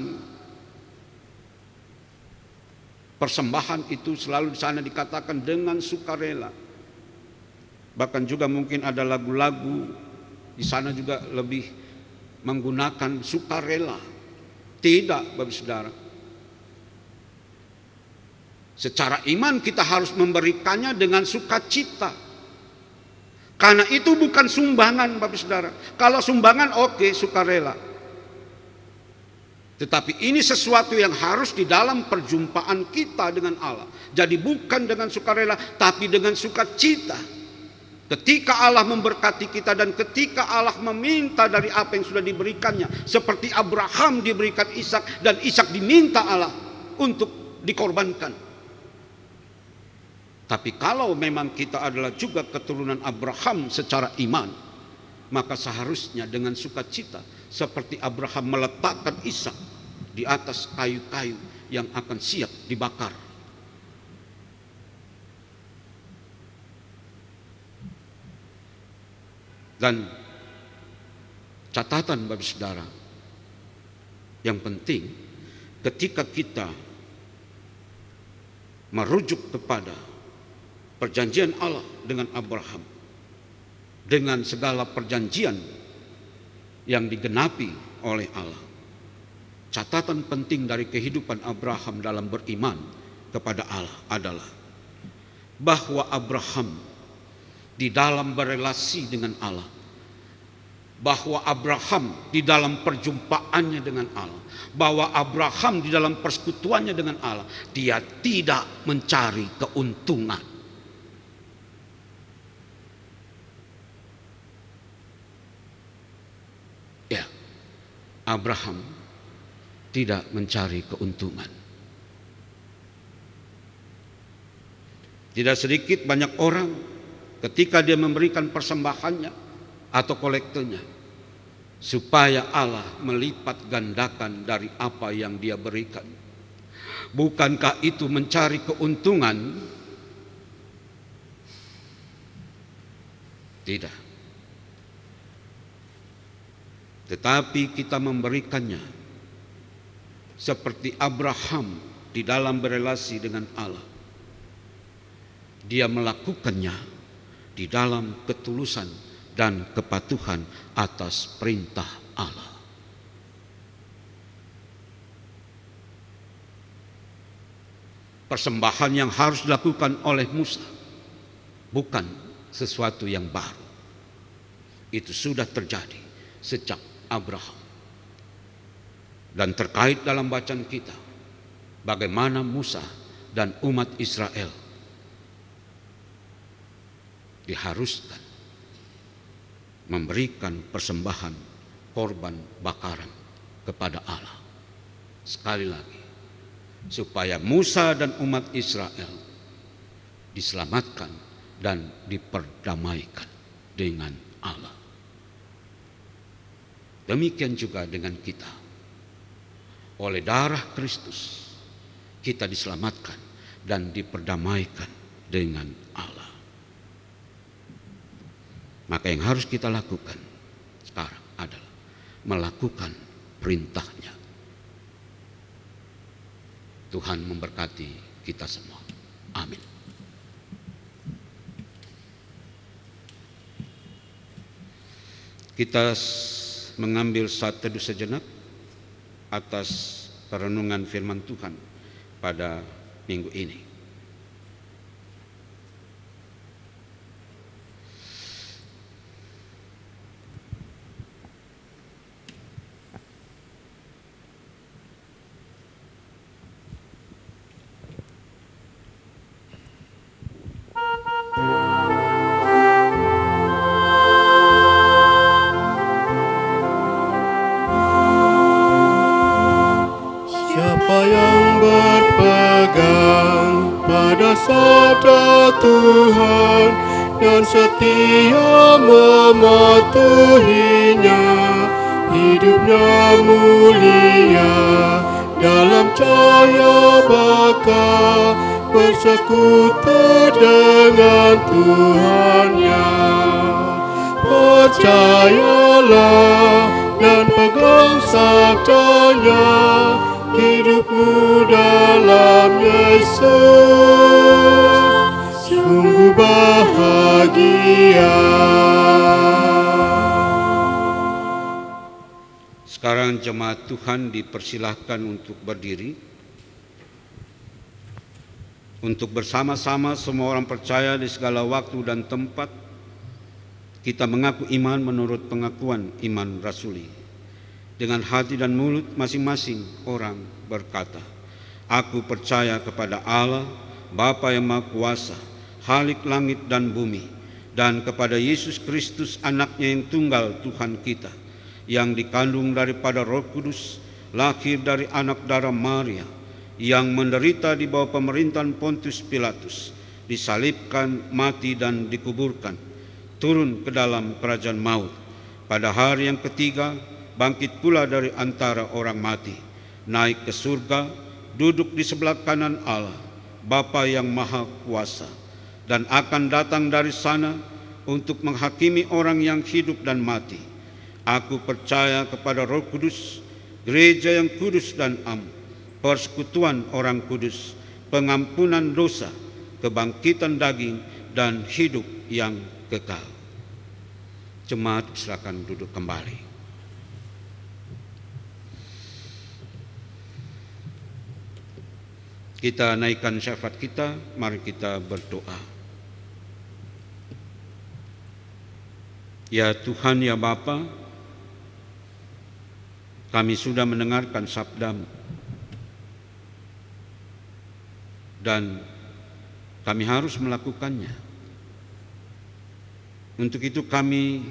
persembahan itu selalu di sana dikatakan dengan sukarela. Bahkan juga mungkin ada lagu-lagu di sana juga lebih menggunakan sukarela. Tidak, Bapak Saudara. Secara iman kita harus memberikannya dengan sukacita. Karena itu bukan sumbangan, Bapak Saudara. Kalau sumbangan oke, sukarela. Tetapi ini sesuatu yang harus di dalam perjumpaan kita dengan Allah. Jadi bukan dengan sukarela, tapi dengan sukacita. Ketika Allah memberkati kita dan ketika Allah meminta dari apa yang sudah diberikannya. Seperti Abraham diberikan Ishak dan Ishak diminta Allah untuk dikorbankan. Tapi kalau memang kita adalah juga keturunan Abraham secara iman, maka seharusnya dengan sukacita seperti Abraham meletakkan Ishak di atas kayu-kayu yang akan siap dibakar. Dan catatan Bapak Saudara, yang penting ketika kita merujuk kepada perjanjian Allah dengan Abraham, dengan segala perjanjian yang digenapi oleh Allah. Catatan penting dari kehidupan Abraham dalam beriman kepada Allah adalah bahwa Abraham di dalam berelasi dengan Allah, bahwa Abraham di dalam perjumpaannya dengan Allah, bahwa Abraham di dalam persekutuannya dengan Allah, dia tidak mencari keuntungan. Ya, Abraham tidak mencari keuntungan. Tidak sedikit banyak orang ketika dia memberikan persembahannya atau kolektornya supaya Allah melipat gandakan dari apa yang dia berikan. Bukankah itu mencari keuntungan? Tidak. Tetapi kita memberikannya seperti Abraham di dalam berelasi dengan Allah. Dia melakukannya di dalam ketulusan dan kepatuhan atas perintah Allah. Persembahan yang harus dilakukan oleh Musa bukan sesuatu yang baru. Itu sudah terjadi sejak Abraham. Dan terkait dalam bacaan kita, bagaimana Musa dan umat Israel diharuskan memberikan persembahan korban bakaran kepada Allah. Sekali lagi, supaya Musa dan umat Israel diselamatkan dan diperdamaikan dengan Allah. Demikian juga dengan kita. Oleh darah Kristus kita diselamatkan dan diperdamaikan dengan Allah. Maka yang harus kita lakukan sekarang adalah melakukan perintahnya. Tuhan memberkati kita semua. Amin. Kita mengambil saat teduh sejenak atas perenungan firman Tuhan pada minggu ini. Siapa yang berpegang pada sabda Tuhan dan setia mematuhinya, hidupnya mulia dalam cahaya baka, bersekutu dengan Tuhannya. Percayalah dan pegang sabdanya, hidupmu dalam Yesus sungguh bahagia. Sekarang jemaat Tuhan dipersilahkan untuk berdiri. Untuk bersama-sama semua orang percaya di segala waktu dan tempat, kita mengaku iman menurut pengakuan iman rasuli. Dengan hati dan mulut masing-masing orang berkata, aku percaya kepada Allah, Bapa yang Maha Kuasa, Khalik langit dan bumi, dan kepada Yesus Kristus anaknya yang tunggal Tuhan kita, yang dikandung daripada Roh Kudus, lahir dari anak darah Maria, yang menderita di bawah pemerintahan Pontius Pilatus, disalibkan, mati dan dikuburkan, turun ke dalam kerajaan maut. Pada hari yang ketiga, bangkit pula dari antara orang mati, naik ke surga, duduk di sebelah kanan Allah, Bapa yang Maha Kuasa, dan akan datang dari sana untuk menghakimi orang yang hidup dan mati. Aku percaya kepada Roh Kudus, gereja yang kudus dan am, persekutuan orang kudus, pengampunan dosa, kebangkitan daging, dan hidup yang kekal. Jemaat silakan duduk kembali. Kita naikkan syafaat kita, mari kita berdoa. Ya Tuhan, ya Bapa, kami sudah mendengarkan sabda-Mu, dan kami harus melakukannya. Untuk itu kami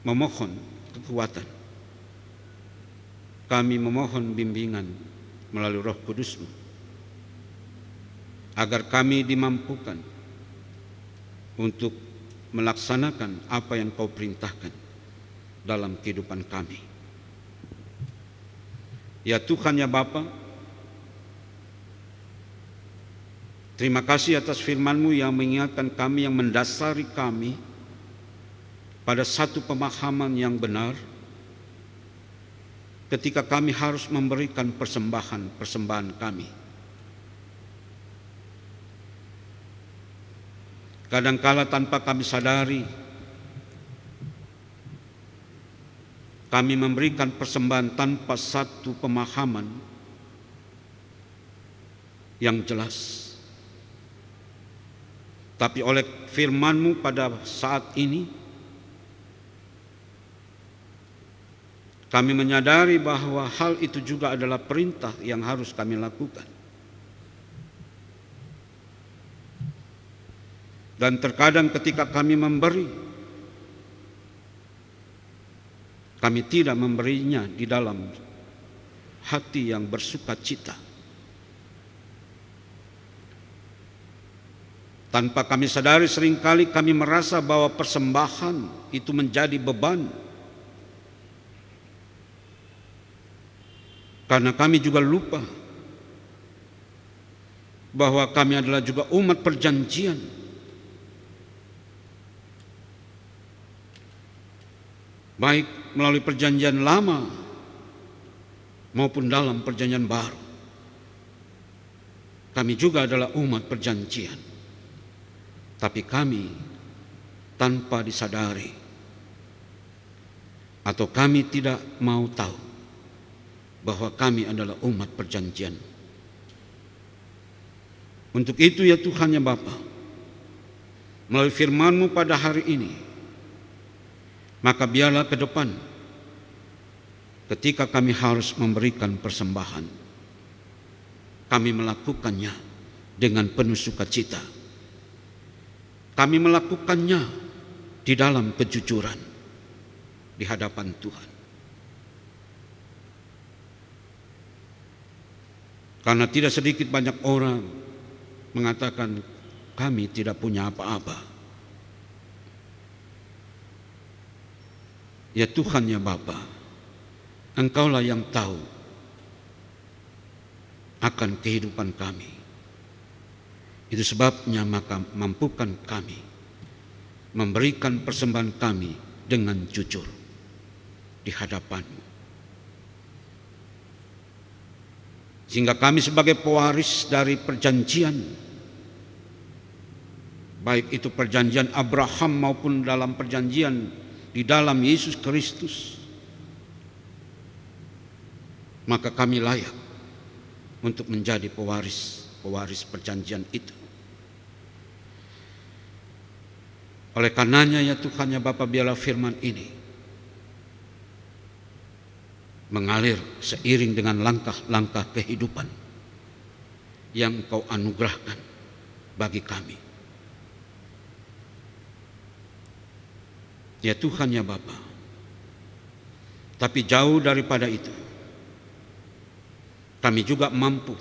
memohon kekuatan, kami memohon bimbingan melalui Roh Kudus-Mu, agar kami dimampukan untuk melaksanakan apa yang Kau perintahkan dalam kehidupan kami. Ya Tuhan, ya Bapa, terima kasih atas firman-Mu yang mengingatkan kami, yang mendasari kami pada satu pemahaman yang benar ketika kami harus memberikan persembahan kami. Kadangkala tanpa kami sadari, kami memberikan persembahan tanpa satu pemahaman yang jelas. Tapi oleh firman-Mu pada saat ini, kami menyadari bahwa hal itu juga adalah perintah yang harus kami lakukan. Dan terkadang ketika kami memberi, kami tidak memberinya di dalam hati yang bersuka cita. Tanpa kami sadari, seringkali kami merasa bahwa persembahan itu menjadi beban. Karena kami juga lupa bahwa kami adalah juga umat perjanjian. Baik melalui perjanjian lama maupun dalam perjanjian baru. Kami juga adalah umat perjanjian. Tapi kami tanpa disadari, atau kami tidak mau tahu bahwa kami adalah umat perjanjian. Untuk itu ya Tuhan, ya Bapa, melalui firman-Mu pada hari ini, maka biarlah ke depan ketika kami harus memberikan persembahan, kami melakukannya dengan penuh sukacita. Kami melakukannya di dalam kejujuran di hadapan Tuhan. Karena tidak sedikit banyak orang mengatakan kami tidak punya apa-apa. Ya Tuhan, ya Bapa, Engkaulah yang tahu akan kehidupan kami. Itu sebabnya maka mampukan kami memberikan persembahan kami dengan jujur di hadapan-Mu. Sehingga kami sebagai pewaris dari perjanjian baik itu perjanjian Abraham maupun dalam perjanjian di dalam Yesus Kristus, maka kami layak untuk menjadi pewaris perjanjian itu. Oleh karenanya ya Tuhan ya Bapa, biarlah firman ini mengalir seiring dengan langkah-langkah kehidupan yang Engkau anugerahkan bagi kami. Ya Tuhan ya Bapa, tapi jauh daripada itu, kami juga mampu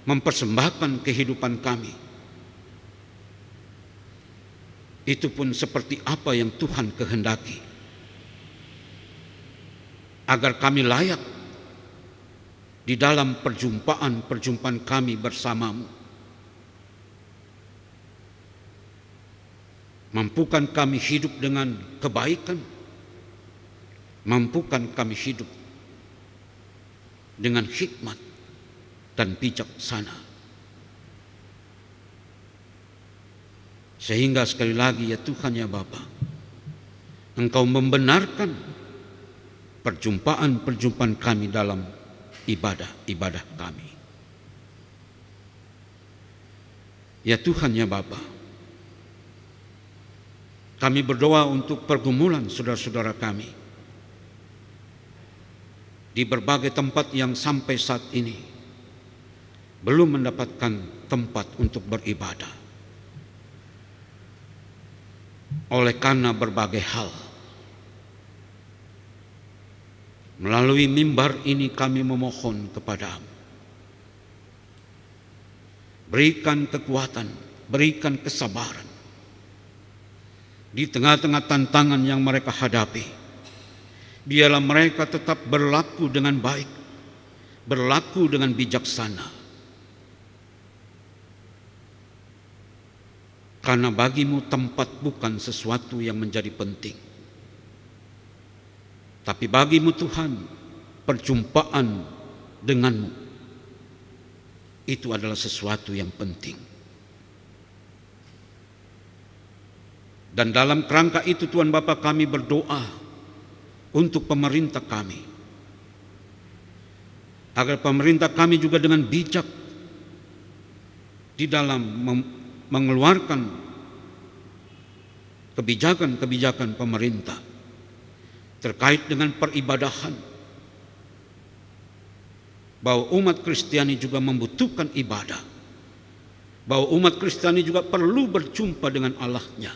mempersembahkan kehidupan kami. Itu pun seperti apa yang Tuhan kehendaki, agar kami layak di dalam perjumpaan kami bersamamu. Mampukan kami hidup dengan kebaikan, mampukan kami hidup dengan hikmat dan bijaksana. Sehingga sekali lagi ya Tuhan ya Bapa, Engkau membenarkan perjumpaan kami dalam ibadah kami. Ya Tuhan ya Bapa, kami berdoa untuk pergumulan saudara-saudara kami di berbagai tempat yang sampai saat ini belum mendapatkan tempat untuk beribadah. Oleh karena berbagai hal, melalui mimbar ini kami memohon kepadamu, berikan kekuatan, berikan kesabaran di tengah-tengah tantangan yang mereka hadapi. Biarlah mereka tetap berlaku dengan baik, berlaku dengan bijaksana. Karena bagimu tempat bukan sesuatu yang menjadi penting, tapi bagimu Tuhan, perjumpaan denganmu itu adalah sesuatu yang penting. Dan dalam kerangka itu Tuhan Bapa, kami berdoa untuk pemerintah kami, agar pemerintah kami juga dengan bijak di dalam mengeluarkan kebijakan-kebijakan pemerintah terkait dengan peribadahan, bahwa umat Kristiani juga membutuhkan ibadah, bahwa umat Kristiani juga perlu berjumpa dengan Allahnya,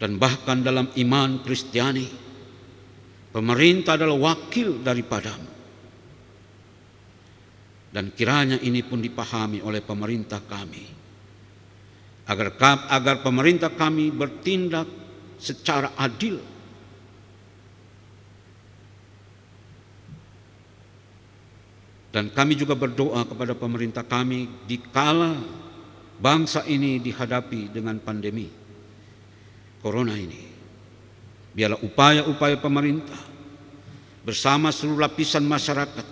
dan bahkan dalam iman Kristiani, pemerintah adalah wakil daripadamu. Dan kiranya ini pun dipahami oleh pemerintah kami, agar pemerintah kami bertindak secara adil, dan kami juga berdoa kepada pemerintah kami di kala bangsa ini dihadapi dengan pandemi Corona ini. Biarlah upaya-upaya pemerintah bersama seluruh lapisan masyarakat,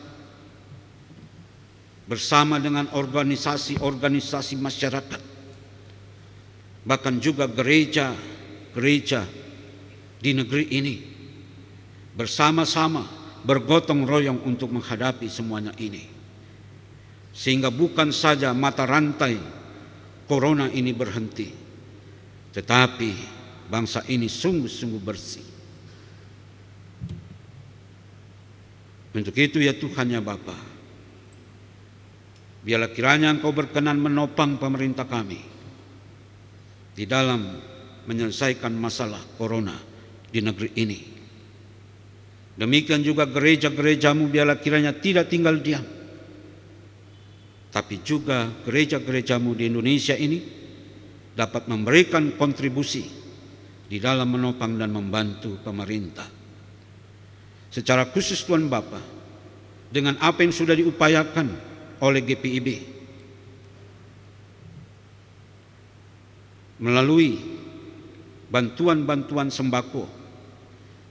bersama dengan organisasi-organisasi masyarakat, bahkan juga gereja di negeri ini, bersama-sama bergotong royong untuk menghadapi semuanya ini, sehingga bukan saja mata rantai Corona ini berhenti, tetapi bangsa ini sungguh-sungguh bersih. Untuk itu ya Tuhan ya Bapa, biarlah kiranya Engkau berkenan menopang pemerintah kami di dalam menyelesaikan masalah Corona di negeri ini. Demikian juga gereja-gerejamu, biarlah kiranya tidak tinggal diam, tapi juga gereja-gerejamu di Indonesia ini dapat memberikan kontribusi di dalam menopang dan membantu pemerintah. Secara khusus Tuhan Bapa, dengan apa yang sudah diupayakan oleh GPIB melalui bantuan-bantuan sembako,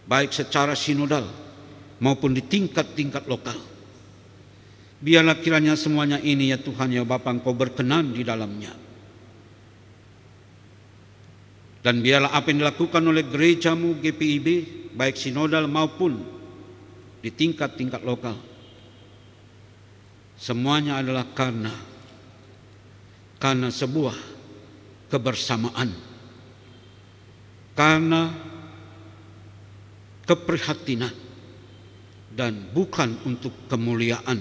baik secara sinodal maupun di tingkat-tingkat lokal, Biarlah kiranya semuanya ini ya Tuhan ya Bapa, Engkau berkenan di dalamnya. Dan biarlah apa yang dilakukan oleh gerejamu GPIB, baik sinodal maupun di tingkat-tingkat lokal, semuanya adalah karena sebuah kebersamaan, karena keprihatinan, dan bukan untuk kemuliaan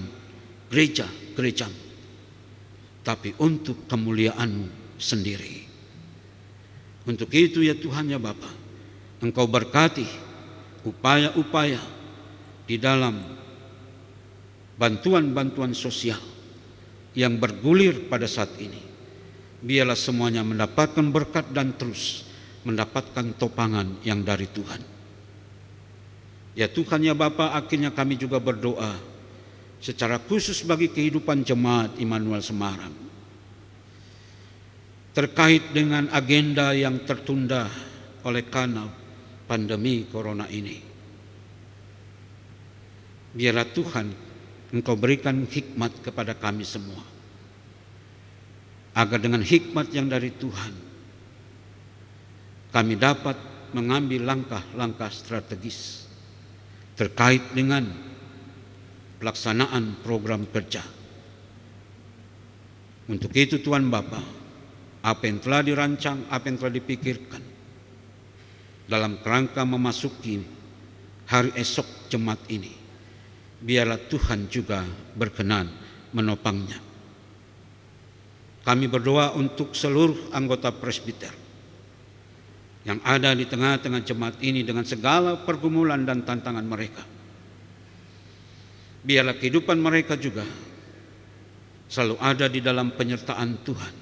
gereja-gerejamu, tapi untuk kemuliaan-Mu sendiri. Untuk itu ya Tuhan ya Bapa, Engkau berkati upaya-upaya di dalam bantuan-bantuan sosial yang bergulir pada saat ini. Biarlah semuanya mendapatkan berkat dan terus mendapatkan topangan yang dari Tuhan. Ya Tuhan ya Bapa, akhirnya kami juga berdoa secara khusus bagi kehidupan jemaat Immanuel Semarang, terkait dengan agenda yang tertunda oleh karena pandemi corona ini. Biarlah Tuhan Engkau berikan hikmat kepada kami semua, agar dengan hikmat yang dari Tuhan kami dapat mengambil langkah-langkah strategis terkait dengan pelaksanaan program kerja. Untuk itu Tuhan Bapa, apa yang telah dirancang, apa yang telah dipikirkan dalam kerangka memasuki hari esok jemaat ini, biarlah Tuhan juga berkenan menopangnya. Kami berdoa untuk seluruh anggota presbiter yang ada di tengah-tengah jemaat ini dengan segala pergumulan dan tantangan mereka. Biarlah kehidupan mereka juga selalu ada di dalam penyertaan Tuhan.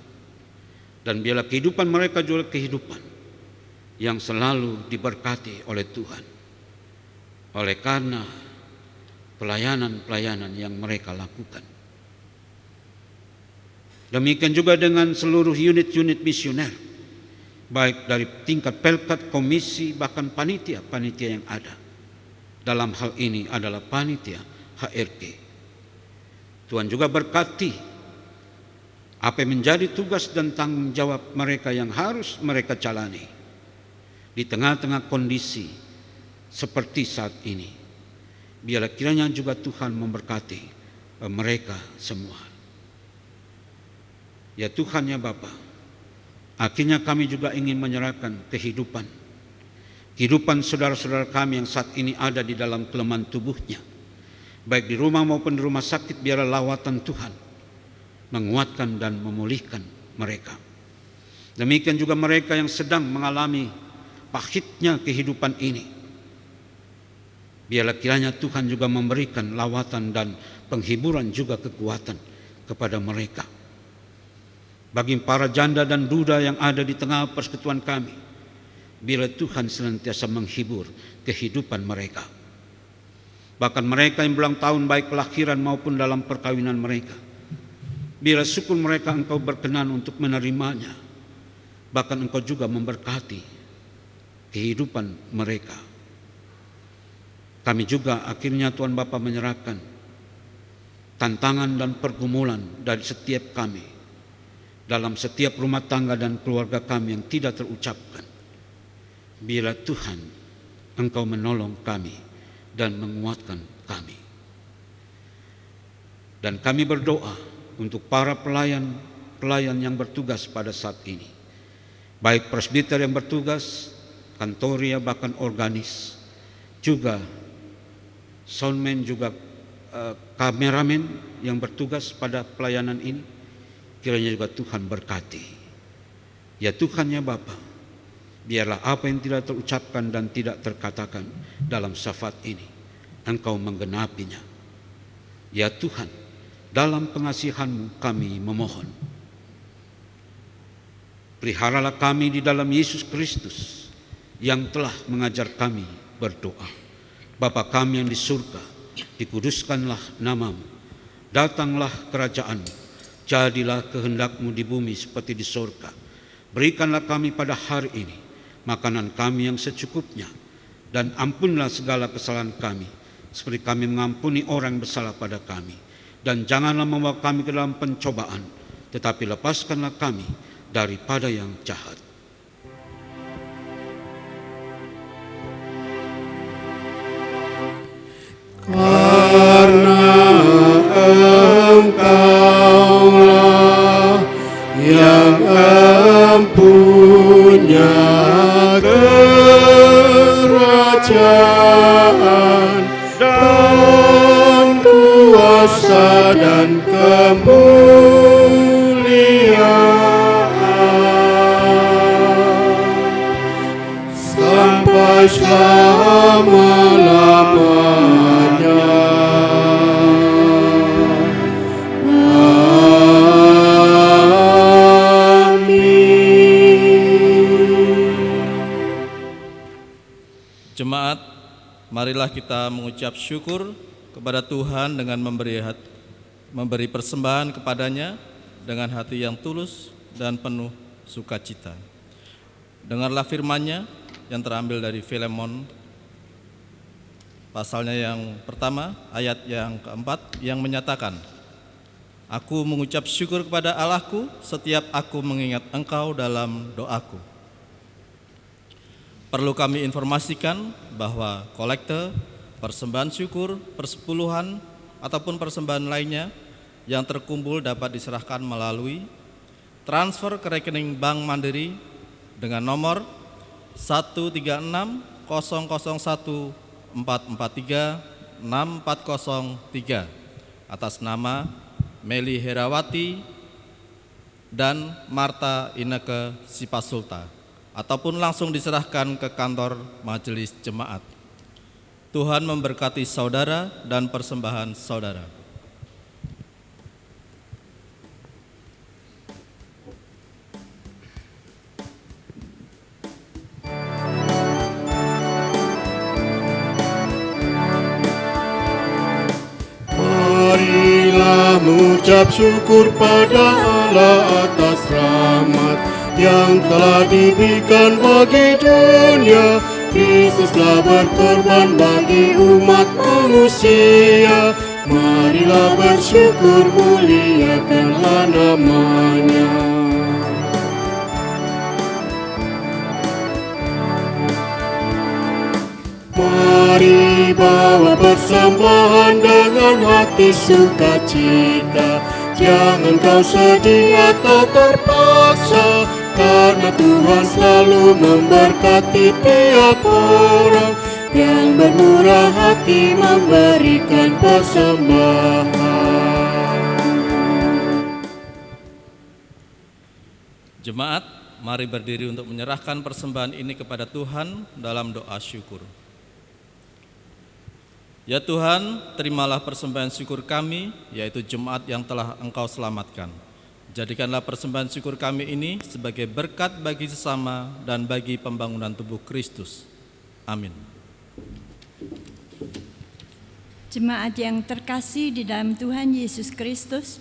Dan biarlah kehidupan mereka juga kehidupan yang selalu diberkati oleh Tuhan, oleh karena pelayanan-pelayanan yang mereka lakukan. Demikian juga dengan seluruh unit-unit misioner, baik dari tingkat pelkat, komisi, bahkan panitia-panitia yang ada. Dalam hal ini adalah panitia HRG. Tuhan juga berkati apa yang menjadi tugas dan tanggung jawab mereka yang harus mereka jalani di tengah-tengah kondisi seperti saat ini. Biarlah kiranya juga Tuhan memberkati mereka semua. Ya Tuhan ya Bapa, akhirnya kami juga ingin menyerahkan kehidupan saudara-saudara kami yang saat ini ada di dalam kelemahan tubuhnya, baik di rumah maupun di rumah sakit. Biarlah lawatan Tuhan menguatkan dan memulihkan mereka. Demikian juga mereka yang sedang mengalami pahitnya kehidupan ini, biarlah kiranya Tuhan juga memberikan lawatan dan penghiburan juga kekuatan kepada mereka. Bagi para janda dan duda yang ada di tengah persekutuan kami, biarlah Tuhan senantiasa menghibur kehidupan mereka. Bahkan mereka yang berulang tahun baik kelahiran maupun dalam perkawinan mereka, biarlah syukur mereka Engkau berkenan untuk menerimanya. Bahkan Engkau juga memberkati kehidupan mereka. Kami juga akhirnya Tuhan Bapa menyerahkan tantangan dan pergumulan dari setiap kami dalam setiap rumah tangga dan keluarga kami yang tidak terucapkan. Biarlah Tuhan Engkau menolong kami dan menguatkan kami. Dan kami berdoa untuk para pelayan yang bertugas pada saat ini, baik presbiter yang bertugas, kantoria, bahkan organis, juga soundman, juga kameramen yang bertugas pada pelayanan ini. Kiranya juga Tuhan berkati. Ya Tuhan ya Bapa, biarlah apa yang tidak terucapkan dan tidak terkatakan dalam syafaat ini Engkau menggenapinya. Ya Tuhan, dalam pengasihan-Mu kami memohon, peliharalah kami di dalam Yesus Kristus yang telah mengajar kami berdoa. Bapa kami yang di surga, dikuduskanlah nama-Mu, datanglah kerajaan-Mu, jadilah kehendak-Mu di bumi seperti di surga. Berikanlah kami pada hari ini makanan kami yang secukupnya, dan ampunlah segala kesalahan kami, seperti kami mengampuni orang yang bersalah pada kami. dan janganlah membawa kami ke dalam pencobaan, tetapi lepaskanlah kami daripada yang jahat. Karena Engkaulah yang empunya kerajaan dan kuasa dan kemuliaan sampai selama-lamanya. Jemaat, marilah kita mengucap syukur kepada Tuhan dengan memberi persembahan kepadanya dengan hati yang tulus dan penuh sukacita. Dengarlah firman-Nya yang terambil dari Filemon, pasalnya yang pertama, ayat yang keempat, yang menyatakan, "Aku mengucap syukur kepada Allahku setiap aku mengingat engkau dalam doaku." Perlu kami informasikan bahwa kolekte, persembahan syukur, persepuluhan, ataupun persembahan lainnya yang terkumpul dapat diserahkan melalui transfer ke rekening Bank Mandiri dengan nomor 1360014436403 atas nama Meli Herawati dan Marta Ineke Sipasulta, ataupun langsung diserahkan ke kantor majelis jemaat. Tuhan memberkati saudara dan persembahan saudara. Marilah mengucap syukur pada Allah atas rahmat yang telah diberikan bagi dunia. Kristus telah berkorban bagi umat manusia. Marilah bersyukur, muliakanlah nama-Nya. Mari bawa persembahan dengan hati sukacita. Jangan kau sedih atau terpaksa, karena Tuhan selalu memberkati tiap orang yang bermurah hati memberikan persembahan. Jemaat, mari berdiri untuk menyerahkan persembahan ini kepada Tuhan dalam doa syukur. Ya Tuhan, terimalah persembahan syukur kami, yaitu jemaat yang telah Engkau selamatkan. Jadikanlah persembahan syukur kami ini sebagai berkat bagi sesama dan bagi pembangunan tubuh Kristus. Amin. Jemaat yang terkasih di dalam Tuhan Yesus Kristus,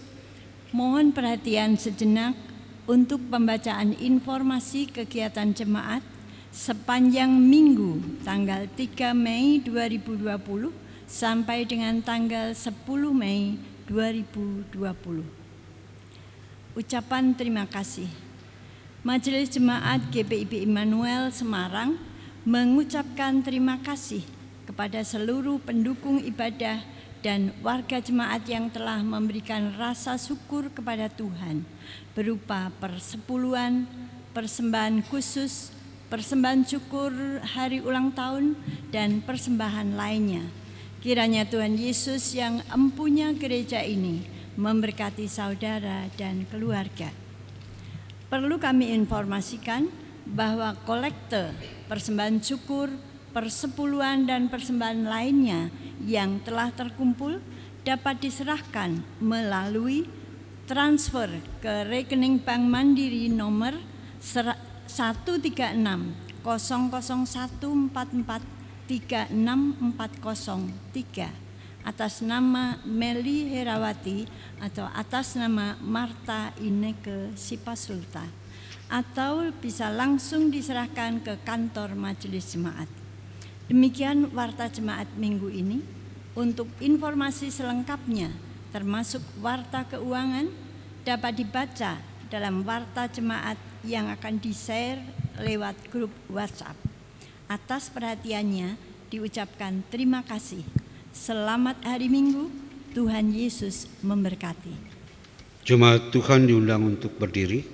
mohon perhatian sejenak untuk pembacaan informasi kegiatan jemaat sepanjang minggu tanggal 3 Mei 2020 sampai dengan tanggal 10 Mei 2020. Ucapan terima kasih. Majelis Jemaat GPIB Immanuel Semarang mengucapkan terima kasih kepada seluruh pendukung ibadah dan warga jemaat yang telah memberikan rasa syukur kepada Tuhan berupa persepuluhan, persembahan khusus, persembahan syukur hari ulang tahun, dan persembahan lainnya. Kiranya Tuhan Yesus yang empunya gereja ini memberkati saudara dan keluarga. Perlu kami informasikan bahwa kolekte, persembahan syukur, persepuluhan, dan persembahan lainnya yang telah terkumpul dapat diserahkan melalui transfer ke rekening Bank Mandiri nomor 1360014436403 atas nama Meli Herawati atau atas nama Marta Ineke Sipasulta, atau bisa langsung diserahkan ke kantor majelis jemaat. Demikian warta jemaat minggu ini. Untuk informasi selengkapnya termasuk warta keuangan, dapat dibaca dalam warta jemaat yang akan di-share lewat grup WhatsApp. Atas perhatiannya diucapkan terima kasih. Selamat hari Minggu, Tuhan Yesus memberkati. Jemaat Tuhan diundang untuk berdiri.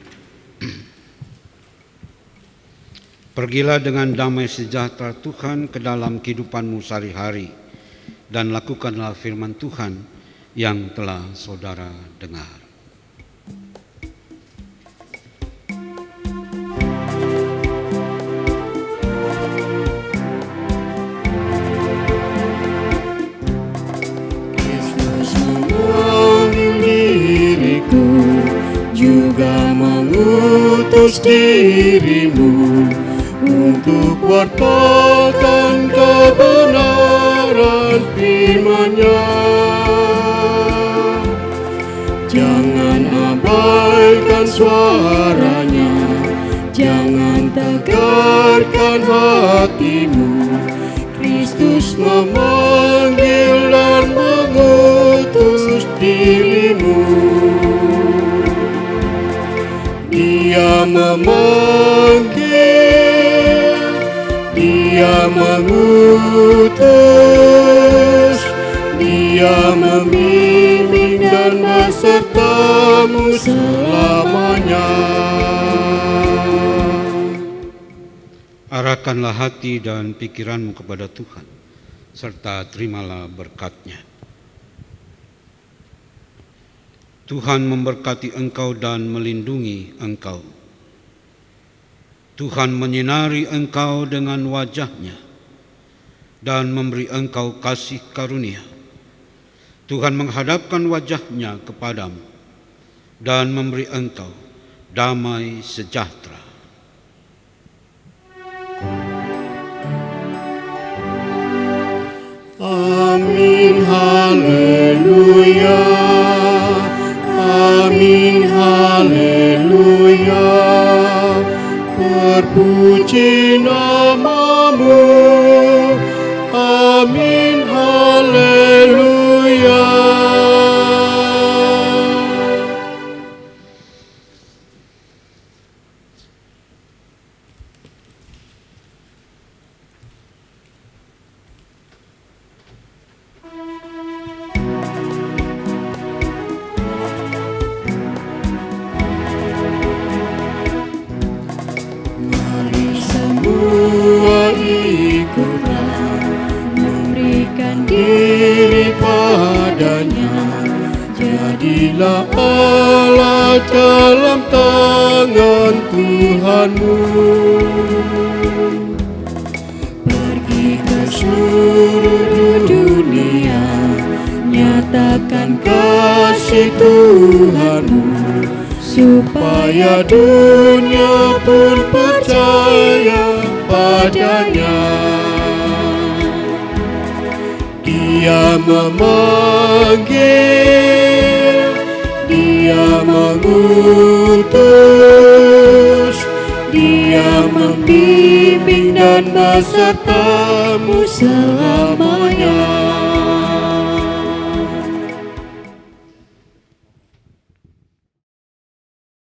Pergilah dengan damai sejahtera Tuhan ke dalam kehidupanmu sehari-hari dan lakukanlah firman Tuhan yang telah saudara dengar. Kristus memanggil diriku, juga mengutus dirimu untuk wartakan kebenaran firman-Nya. Jangan abaikan suaranya, jangan tegarkan hatimu. Kristus memanggil dan mengutus dirimu. Dia memanggil, Dia mengutus, Dia membimbing dan besertamu selamanya. Arahkanlah hati dan pikiranmu kepada Tuhan, serta terimalah berkat-Nya. Tuhan memberkati engkau dan melindungi engkau. Tuhan menyinari engkau dengan wajah-Nya dan memberi engkau kasih karunia. Tuhan menghadapkan wajah-Nya kepadamu dan memberi engkau damai sejahtera. Amin, haleluya. Amin, haleluya. Terpuji namamu. Amin, haleluya. Mari semua ikutlah, memberikan diri padanya. Jadilah Allah dalam tangan Tuhanmu. Pergi ke seluruh dunia, nyatakan kasih Tuhanmu, supaya dunia pun percaya padanya. Dia memanggil, Dia mengutus, Dia membimbing dan besertamu selamanya.